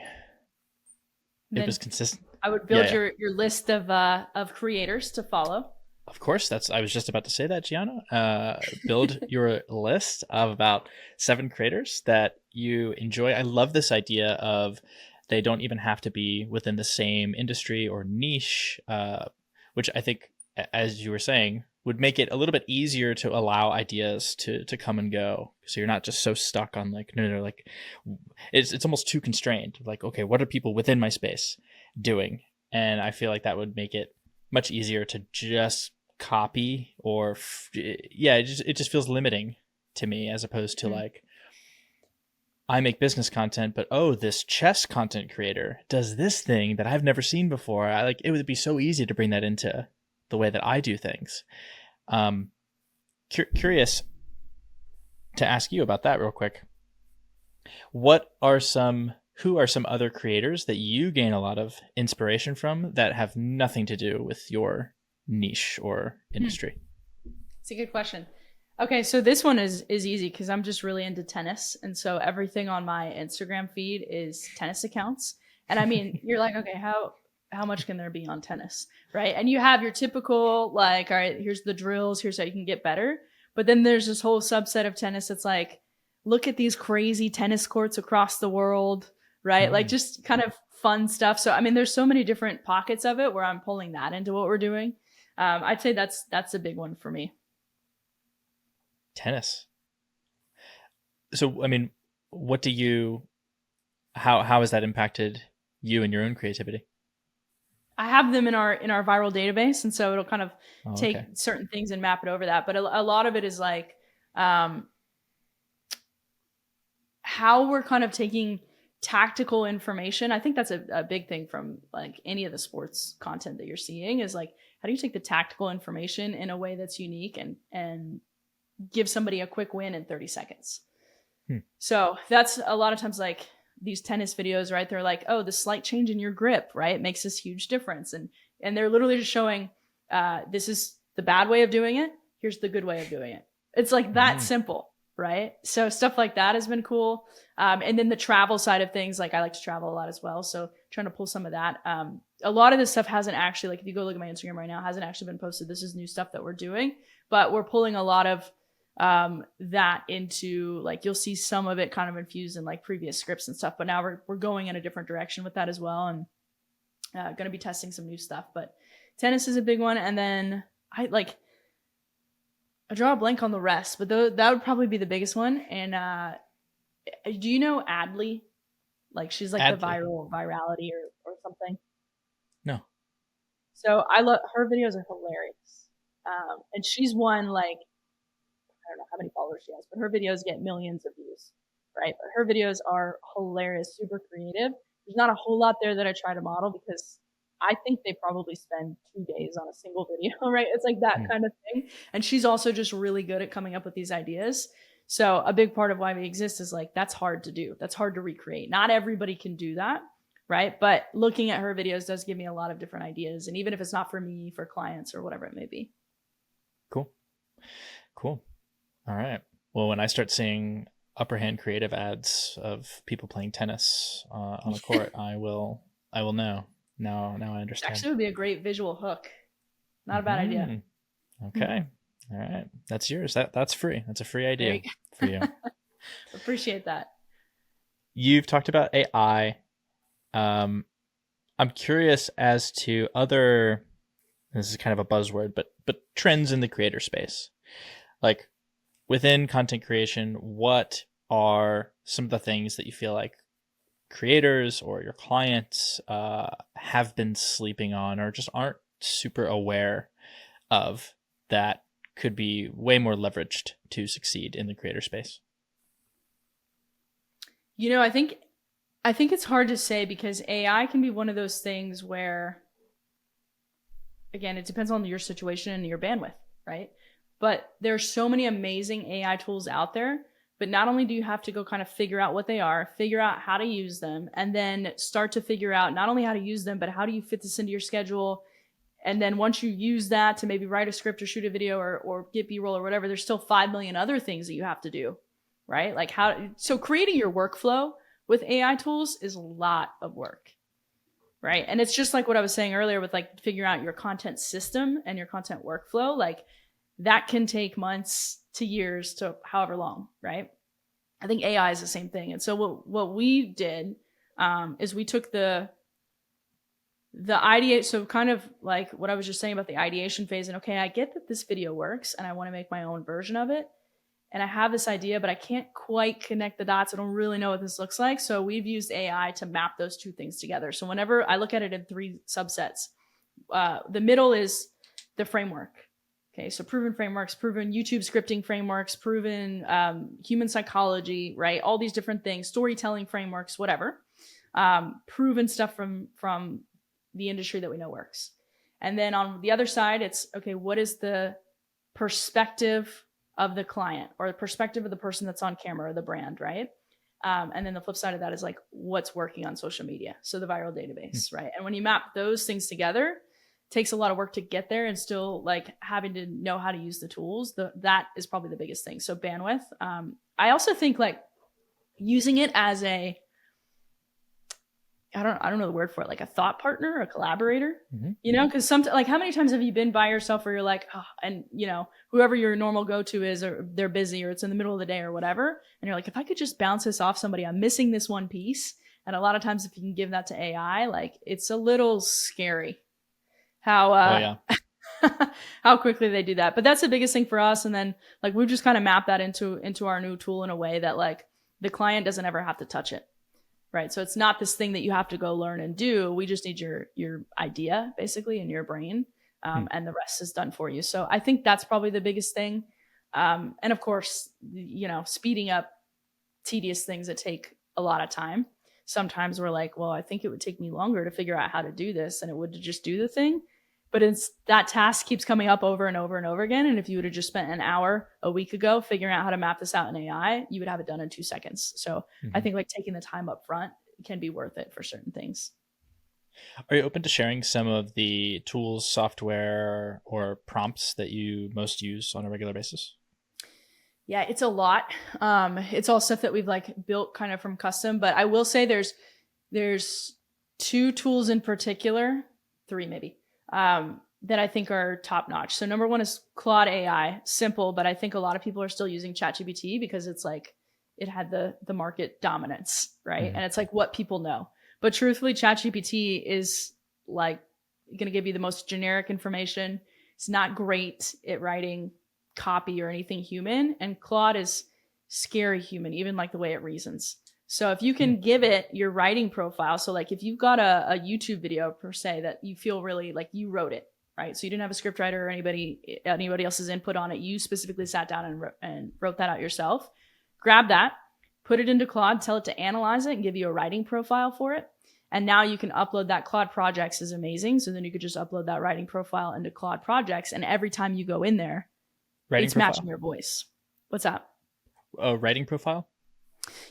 It was consistent. I would build your list of creators to follow. Of course, I was just about to say that, Giana. Build your list of about 7 creators that you enjoy. I love this idea of they don't even have to be within the same industry or niche, which I think, as you were saying, would make it a little bit easier to allow ideas to come and go. So you're not just so stuck on like, no, like it's almost too constrained. Like, okay, what are people within my space doing? And I feel like that would make it much easier to just copy or it just feels limiting to me, as opposed to like, I make business content, but oh, this chess content creator does this thing that I've never seen before. It would be so easy to bring that into the way that I do things. Curious to ask you about that real quick. Who are some other creators that you gain a lot of inspiration from that have nothing to do with your niche or industry? It's a good question. Okay, so this one is easy because I'm just really into tennis, and so everything on my Instagram feed is tennis accounts. And I mean, you're like, okay, how much can there be on tennis, right? And you have your typical like, all right, here's the drills, here's how you can get better. But then there's this whole subset of tennis that's like, look at these crazy tennis courts across the world, right? Like just kind of fun stuff. So I mean, there's so many different pockets of it where I'm pulling that into what we're doing. I'd say that's a big one for me. Tennis. So I mean, how has that impacted you and your own creativity? I have them in our viral database, and so it'll kind of take certain things and map it over that. But a lot of it is like how we're kind of taking tactical information. I think that's a big thing from like any of the sports content that you're seeing is like, how do you take the tactical information in a way that's unique and give somebody a quick win in 30 seconds. So that's a lot of times like these tennis videos, right? They're like, oh, the slight change in your grip, right? It makes this huge difference. And they're literally just showing, this is the bad way of doing it. Here's the good way of doing it. It's like that simple, right? So stuff like that has been cool. And then the travel side of things, like I like to travel a lot as well. So trying to pull some of that. A lot of this stuff hasn't actually, like if you go look at my Instagram right now, hasn't actually been posted. This is new stuff that we're doing, but we're pulling a lot of that into like, you'll see some of it kind of infused in like previous scripts and stuff, but now we're going in a different direction with that as well. And going to be testing some new stuff, but tennis is a big one. And then I draw a blank on the rest, but that would probably be the biggest one. And do you know Adley? Like she's like Adley. The virality or something. No. So I love her videos are hilarious. And she's one like, I don't know how many followers she has, but her videos get millions of views, right? But her videos are hilarious, super creative. There's not a whole lot there that I try to model because I think they probably spend 2 days on a single video, right? It's like that kind of thing. And she's also just really good at coming up with these ideas. So a big part of why we exist is like, that's hard to do. That's hard to recreate. Not everybody can do that, right? But looking at her videos does give me a lot of different ideas. And even if it's not for me, for clients or whatever it may be. Cool. All right. Well, when I start seeing upper hand creative ads of people playing tennis on a court, I will know. Now I understand. Actually, would be a great visual hook. Not a bad idea. Okay. All right. That's yours. That's free. That's a free idea for you. Appreciate that. You've talked about AI. I'm curious as to other. This is kind of a buzzword, but trends in the creator space, like. Within content creation, what are some of the things that you feel like creators or your clients have been sleeping on or just aren't super aware of that could be way more leveraged to succeed in the creator space? You know, I think it's hard to say because AI can be one of those things where, again, it depends on your situation and your bandwidth, right? But there's so many amazing AI tools out there. But not only do you have to go kind of figure out what they are, figure out how to use them, and then start to figure out not only how to use them, but how do you fit this into your schedule? And then once you use that to maybe write a script or shoot a video or get B-roll or whatever, there's still 5 million other things that you have to do, right? Like so creating your workflow with AI tools is a lot of work, right? And it's just like what I was saying earlier with like figuring out your content system and your content workflow, like that can take months to years to however long, right? I think AI is the same thing. And so what we did is we took the ideate, so kind of like what I was just saying about the ideation phase, and okay, I get that this video works and I want to make my own version of it. and I have this idea, but I can't quite connect the dots. I don't really know what this looks like. So we've used AI to map those two things together. So whenever I look at it in 3 subsets, the middle is the framework. Okay, so proven frameworks, proven YouTube scripting frameworks, proven human psychology, right? All these different things, storytelling frameworks, whatever. Proven stuff from the industry that we know works. And then on the other side, it's, okay, what is the perspective of the client or the perspective of the person that's on camera or the brand, right? And then the flip side of that is like, what's working on social media? So the viral database, right? And when you map those things together, takes a lot of work to get there, and still like having to know how to use the tools. That is probably the biggest thing. So bandwidth. I also think like using it as a, I don't know the word for it, like a thought partner, a collaborator, you know, because like how many times have you been by yourself where you're like, oh, and you know, whoever your normal go-to is, or they're busy, or it's in the middle of the day or whatever. And you're like, if I could just bounce this off somebody, I'm missing this one piece. And a lot of times if you can give that to AI, like it's a little scary how how quickly they do that. But that's the biggest thing for us. And then like we've just kind of mapped that into our new tool in a way that like the client doesn't ever have to touch it. Right. So it's not this thing that you have to go learn and do. We just need your idea basically in your brain. And the rest is done for you. So I think that's probably the biggest thing. And of course, you know, speeding up tedious things that take a lot of time. Sometimes we're like, well, I think it would take me longer to figure out how to do this than it would to just do the thing. But it's that task keeps coming up over and over and over again. And if you would have just spent an hour a week ago figuring out how to map this out in AI, you would have it done in 2 seconds. So I think like taking the time up front can be worth it for certain things. Are you open to sharing some of the tools, software, or prompts that you most use on a regular basis? Yeah, it's a lot. It's all stuff that we've like built kind of from custom, but I will say there's 2 tools in particular, 3 maybe, that I think are top notch. So number 1 is Claude AI, simple, but I think a lot of people are still using ChatGPT because it's like, it had the market dominance, right? And it's like what people know. But truthfully, ChatGPT is like going to give you the most generic information. It's not great at writing copy or anything human. And Claude is scary human, even like the way it reasons. So if you can give it your writing profile, so like if you've got a YouTube video per se that you feel really like you wrote it, right? So you didn't have a scriptwriter or anybody else's input on it. You specifically sat down and wrote that out yourself. Grab that, put it into Claude, tell it to analyze it and give you a writing profile for it. And now you can upload that. Claude Projects is amazing. So then you could just upload that writing profile into Claude Projects. And every time you go in there, it's matching your voice. What's that? A writing profile?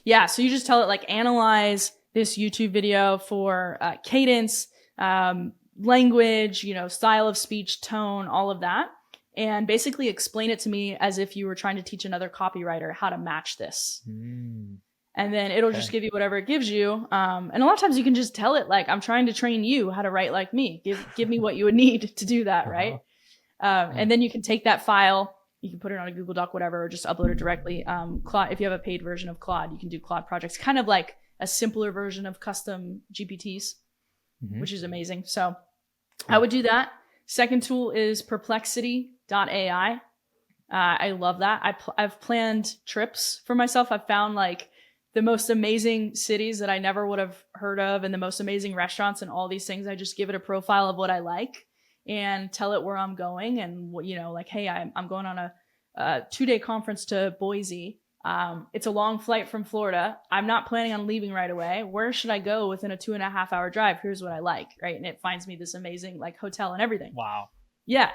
Yeah. So you just tell it like, analyze this YouTube video for cadence, language, you know, style of speech, tone, all of that. And basically explain it to me as if you were trying to teach another copywriter how to match this. And then it'll just give you whatever it gives you. And a lot of times you can just tell it like, I'm trying to train you how to write like me. Give me what you would need to do that, right? And then you can take that file, you can put it on a Google Doc, whatever, or just upload it directly. Claude, if you have a paid version of Claude, you can do Claude Projects, kind of like a simpler version of custom GPTs, which is amazing. So I would do that. Second tool is perplexity.ai. I love that. I've planned trips for myself. I've found like the most amazing cities that I never would have heard of and the most amazing restaurants and all these things. I just give it a profile of what I like and tell it where I'm going. And, you know, like, hey, I'm going on a 2-day conference to Boise. It's a long flight from Florida. I'm not planning on leaving right away. Where should I go within a 2.5-hour drive? Here's what I like, right? And it finds me this amazing like hotel and everything. Wow. Yeah.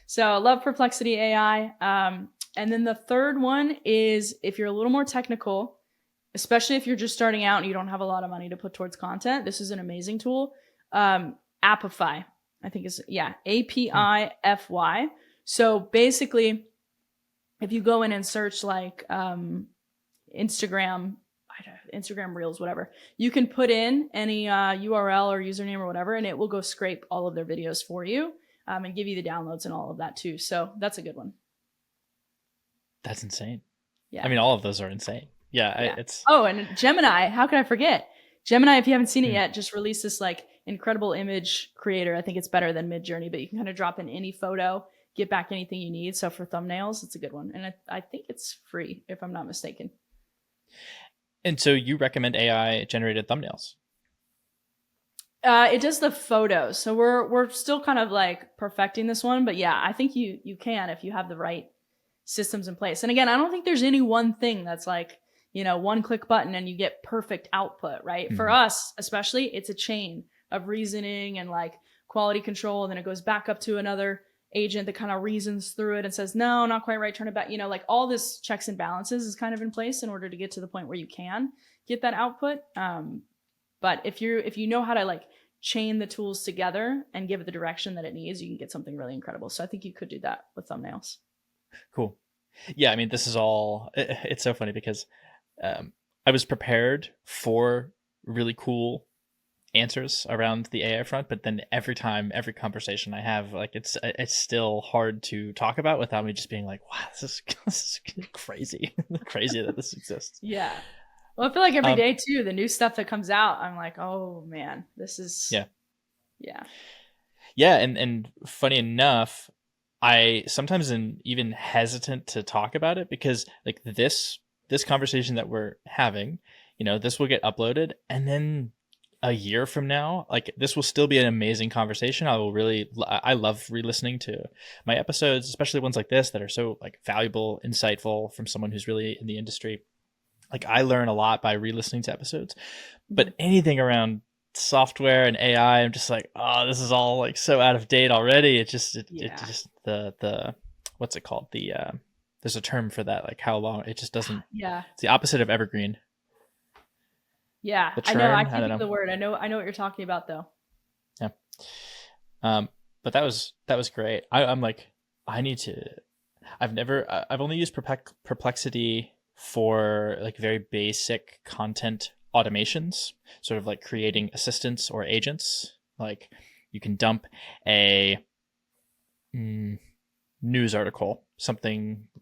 So I love Perplexity AI. And then the third one is if you're a little more technical, especially if you're just starting out and you don't have a lot of money to put towards content, this is an amazing tool. Apify, I think is, APIFY. So basically, if you go in and search like Instagram Reels, whatever, you can put in any URL or username or whatever, and it will go scrape all of their videos for you and give you the downloads and all of that too. So that's a good one. That's insane. Yeah. I mean, all of those are insane. Yeah. It's. Oh, and Gemini, how could I forget? Gemini, if you haven't seen it yet, just released this like incredible image creator. I think it's better than Midjourney, but you can kind of drop in any photo get back anything you need. So for thumbnails, it's a good one. And I think it's free, if I'm not mistaken. And so you recommend AI generated thumbnails? It does the photos. So we're still kind of like perfecting this one, but yeah, I think you can if you have the right systems in place. And again, I don't think there's any one thing that's like, one click button and you get perfect output, right? Mm-hmm. For us, especially, it's a chain of reasoning and like quality control. And then it goes back up to another agent that kind of reasons through it and says, no, not quite right, turn it back. Like all this checks and balances is kind of in place in order to get to the point where you can get that output. But if you know how to like chain the tools together and give it the direction that it needs, you can get something really incredible. So I think you could do that with thumbnails. Cool. Yeah, I mean, this is all, it's so funny because I was prepared for really cool answers around the AI front, but then every conversation I have, like it's still hard to talk about without me just being like, wow, this is crazy. Crazy that this exists. Yeah. Well, I feel like every day too, the new stuff that comes out, I'm like, oh man, this is yeah. And funny enough, I sometimes am even hesitant to talk about it because like this conversation that we're having, this will get uploaded, and then a year from now, like this will still be an amazing conversation. I love re-listening to my episodes, especially ones like this that are so like valuable, insightful from someone who's really in the industry. Like I learn a lot by re-listening to episodes, but anything around software and AI, I'm just like, oh, this is all like so out of date already. It just the what's it called? There's a term for that, like how long it just doesn't. Yeah. It's the opposite of evergreen. Yeah, I know. I can't think of the word. I know what you're talking about though. Yeah. But that was great. I'm like, I've only used Perplexity for like very basic content automations, sort of like creating assistants or agents. Like you can dump a news article,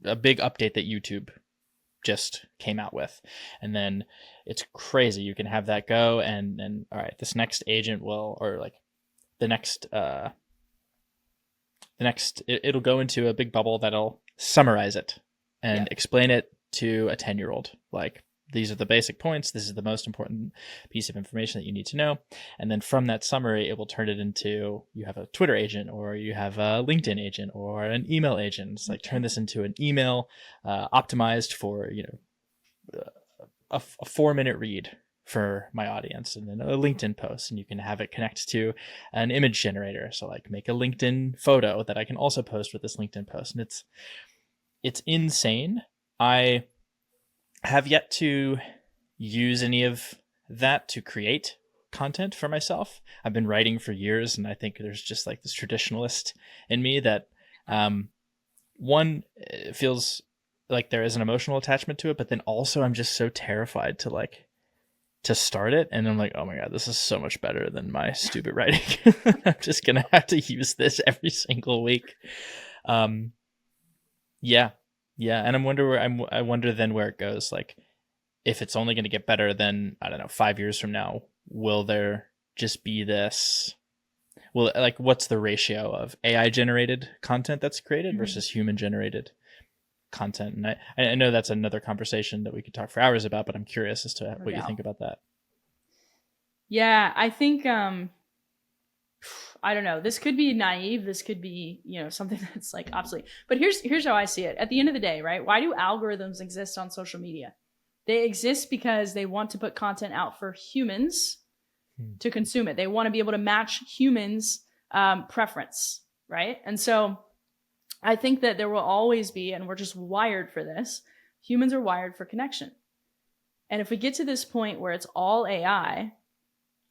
a big update that YouTube just came out with, and then it's crazy. You can have that go and all right, this next agent will, or like the next it'll go into a big bubble that'll summarize it and explain it to a 10-year-old. Like, these are the basic points. This is the most important piece of information that you need to know. And then from that summary, it will turn it into, you have a Twitter agent, or you have a LinkedIn agent, or an email agent. It's like, turn this into an email optimized for, a 4-minute read for my audience, and then a LinkedIn post, and you can have it connect to an image generator. So like make a LinkedIn photo that I can also post with this LinkedIn post. And it's insane. I have yet to use any of that to create content for myself. I've been writing for years, and I think there's just like this traditionalist in me that one, it feels like there is an emotional attachment to it, but then also I'm just so terrified to start it, and I'm like, oh my god, this is so much better than my stupid writing. I'm just gonna have to use this every single week. Yeah, and I wonder then where it goes. Like, if it's only going to get better, then I don't know, 5 years from now, will there just be this? Well, like, what's the ratio of AI generated content that's created versus human generated content? And I know that's another conversation that we could talk for hours about, but I'm curious as to what you think about that. Yeah, I think I don't know. This could be naive. This could be, something that's like obsolete. But here's how I see it. At the end of the day, right? Why do algorithms exist on social media? They exist because they want to put content out for humans to consume it. They want to be able to match humans' preference, right? And so I think that there will always be, and we're just wired for this, humans are wired for connection. And if we get to this point where it's all AI,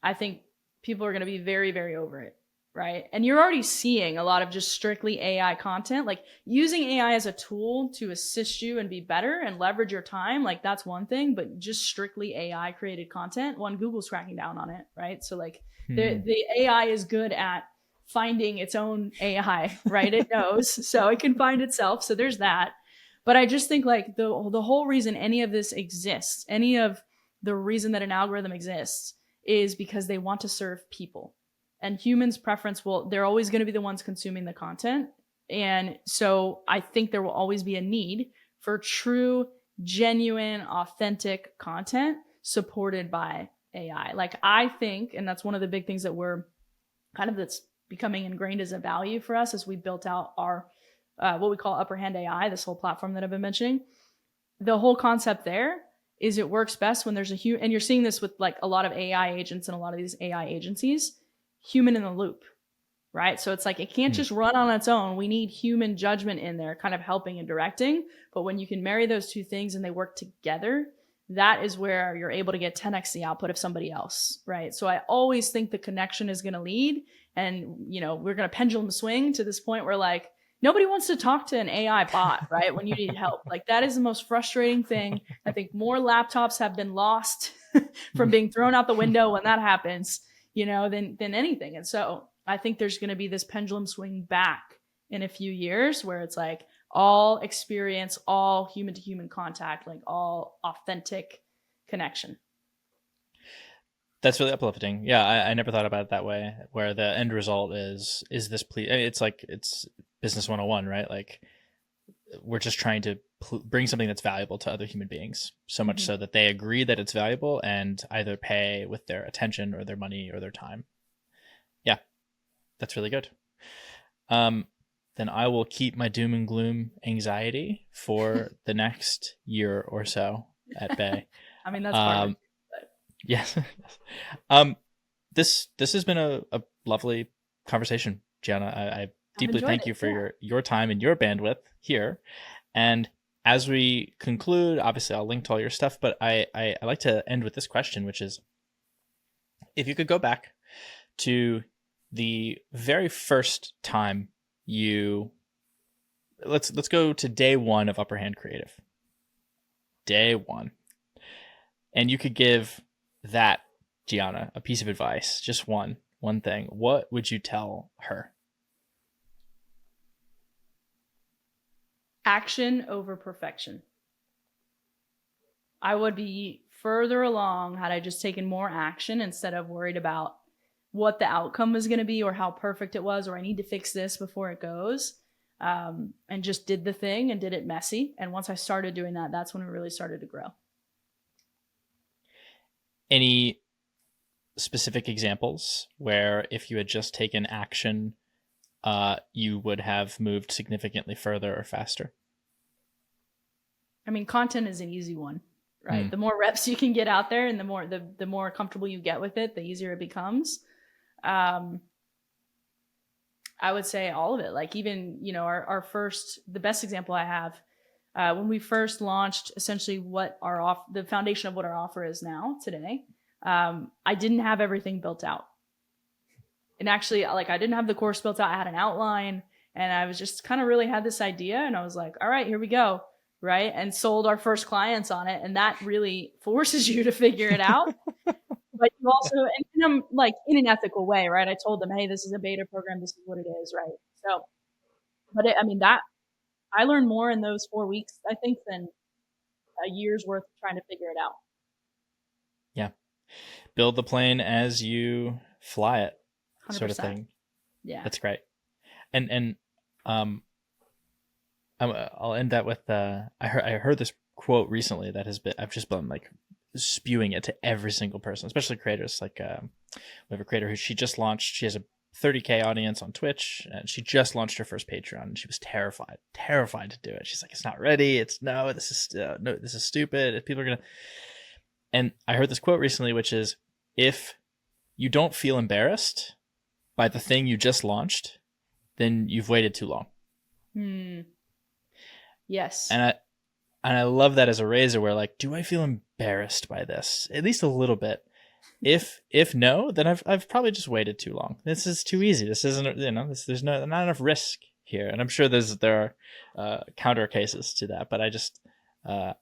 I think people are going to be very, very over it, right? And you're already seeing a lot of just strictly AI content, like using AI as a tool to assist you and be better and leverage your time. Like, that's one thing, but just strictly AI created content, Google's cracking down on it, right? So like the AI is good at finding its own AI, right? It knows, so it can find itself. So there's that. But I just think like the whole reason any of this exists, any of the reason that an algorithm exists, is because they want to serve people. And humans' preference they're always going to be the ones consuming the content. And so I think there will always be a need for true, genuine, authentic content supported by AI. Like I think, and that's one of the big things that we're kind of that's becoming ingrained as a value for us as we built out our what we call upper hand AI, this whole platform that I've been mentioning. The whole concept there is it works best when there's a human, and you're seeing this with like a lot of AI agents and a lot of these AI agencies, human in the loop, right? So it's like it can't just run on its own. We need human judgment in there, kind of helping and directing. But when you can marry those two things and they work together, that is where you're able to get 10x the output of somebody else, right? So I always think the connection is going to lead, and we're going to pendulum swing to this point where like nobody wants to talk to an AI bot, right? When you need help, like that is the most frustrating thing. I think more laptops have been lost from being thrown out the window when that happens, than anything. And so I think there's going to be this pendulum swing back in a few years where it's like all experience, all human to human contact, like all authentic connection. That's really uplifting. Yeah, I never thought about it that way, where the end result is this it's like it's business 101, right? Like we're just trying to bring something that's valuable to other human beings, so much so that they agree that it's valuable and either pay with their attention or their money or their time. Yeah, that's really good. Then I will keep my doom and gloom anxiety for the next year or so at bay. I mean, that's part of it. Yes. This has been a lovely conversation, Giana. I deeply thank you for your time and your bandwidth here. And as we conclude, obviously I'll link to all your stuff, but I like to end with this question, which is, if you could go back to the very first time let's go to day one of Upper Hand Creative. Day one. And you could give that Giana a piece of advice, just one thing. What would you tell her? Action over perfection. I would be further along had I just taken more action instead of worried about what the outcome was going to be or how perfect it was, or I need to fix this before it goes. And just did the thing and did it messy. And once I started doing that, that's when it really started to grow. Any specific examples where if you had just taken action, you would have moved significantly further or faster? I mean, content is an easy one, right? The more reps you can get out there and the more comfortable you get with it, the easier it becomes. I would say all of it. Like even, our first, the best example I have, when we first launched essentially what the foundation of what our offer is now today, I didn't have everything built out. And actually, like, I didn't have the course built out. I had an outline and I was just kind of really had this idea and I was like, all right, here we go. Right. And sold our first clients on it. And that really forces you to figure it out. But you also, and I'm like in an ethical way, right? I told them, hey, this is a beta program. This is what it is. Right. So, but I learned more in those 4 weeks, I think, than a year's worth of trying to figure it out. Yeah. Build the plane as you fly it, 100%. Sort of thing. Yeah. That's great. And I'll end that with, I heard this quote recently that I've just been like spewing it to every single person, especially creators. Like, we have a creator who she just launched. She has a 30K audience on Twitch, and she just launched her first Patreon, and she was terrified to do it. She's like, it's not ready. This is stupid. People are going to, and I heard this quote recently, which is, if you don't feel embarrassed by the thing you just launched, then you've waited too long. Yes. And I love that as a raiser, where like, do I feel embarrassed by this? At least a little bit. If no, then I've probably just waited too long. This is too easy. This isn't, there's not enough risk here. And I'm sure there are counter cases to that, but I just I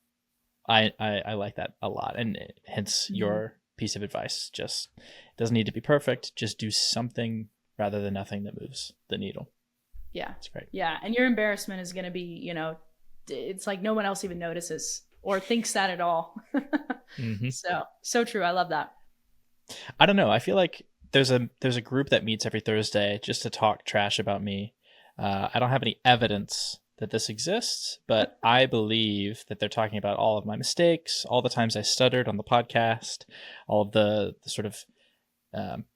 like that a lot. And hence your piece of advice. Just, it doesn't need to be perfect. Just do something rather than nothing that moves the needle. Yeah. That's great. Yeah. And your embarrassment is going to be, it's like no one else even notices or thinks that at all. So true. I love that. I don't know. I feel like there's a group that meets every Thursday just to talk trash about me. I don't have any evidence that this exists, but I believe that they're talking about all of my mistakes, all the times I stuttered on the podcast, all of the sort of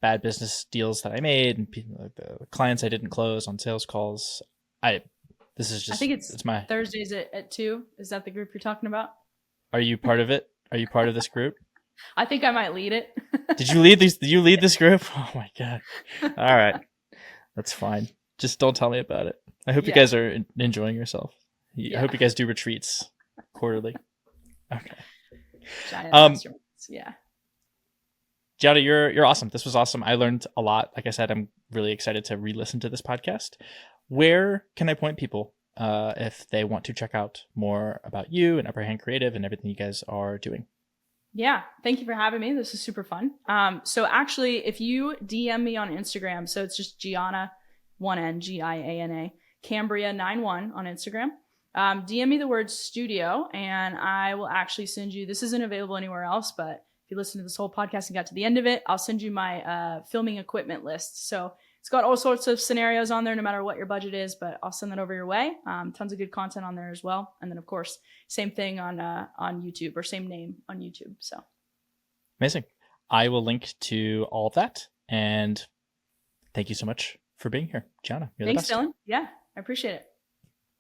bad business deals that I made, and the clients I didn't close on sales calls. This is I just, think it's it's my. Thursdays at 2. Is that the group you're talking about? Are you part of it? Are you part of this group? I think I might lead it. Did you lead this group? Oh my God. All right. That's fine. Just don't tell me about it. I hope you guys are enjoying yourself. I hope you guys do retreats quarterly. Okay. Giant masterminds. Yeah. Giada, you're awesome. This was awesome. I learned a lot. Like I said, I'm really excited to re-listen to this podcast. Where can I point people if they want to check out more about you and Upper Hand Creative and everything you guys are doing? Yeah, thank you for having me. This is super fun. So actually, if you DM me on Instagram, so it's just Giana, Giana, Cambria 91 on Instagram. DM me the word studio, and I will actually send you. This isn't available anywhere else, but if you listen to this whole podcast and got to the end of it, I'll send you my filming equipment list. So it's got all sorts of scenarios on there, no matter what your budget is, but I'll send that over your way. Tons of good content on there as well. And then, of course, same thing on YouTube, or same name on YouTube. So amazing. I will link to all of that. And thank you so much for being here, Giana. You're thanks, the best. Dylan. Yeah, I appreciate it.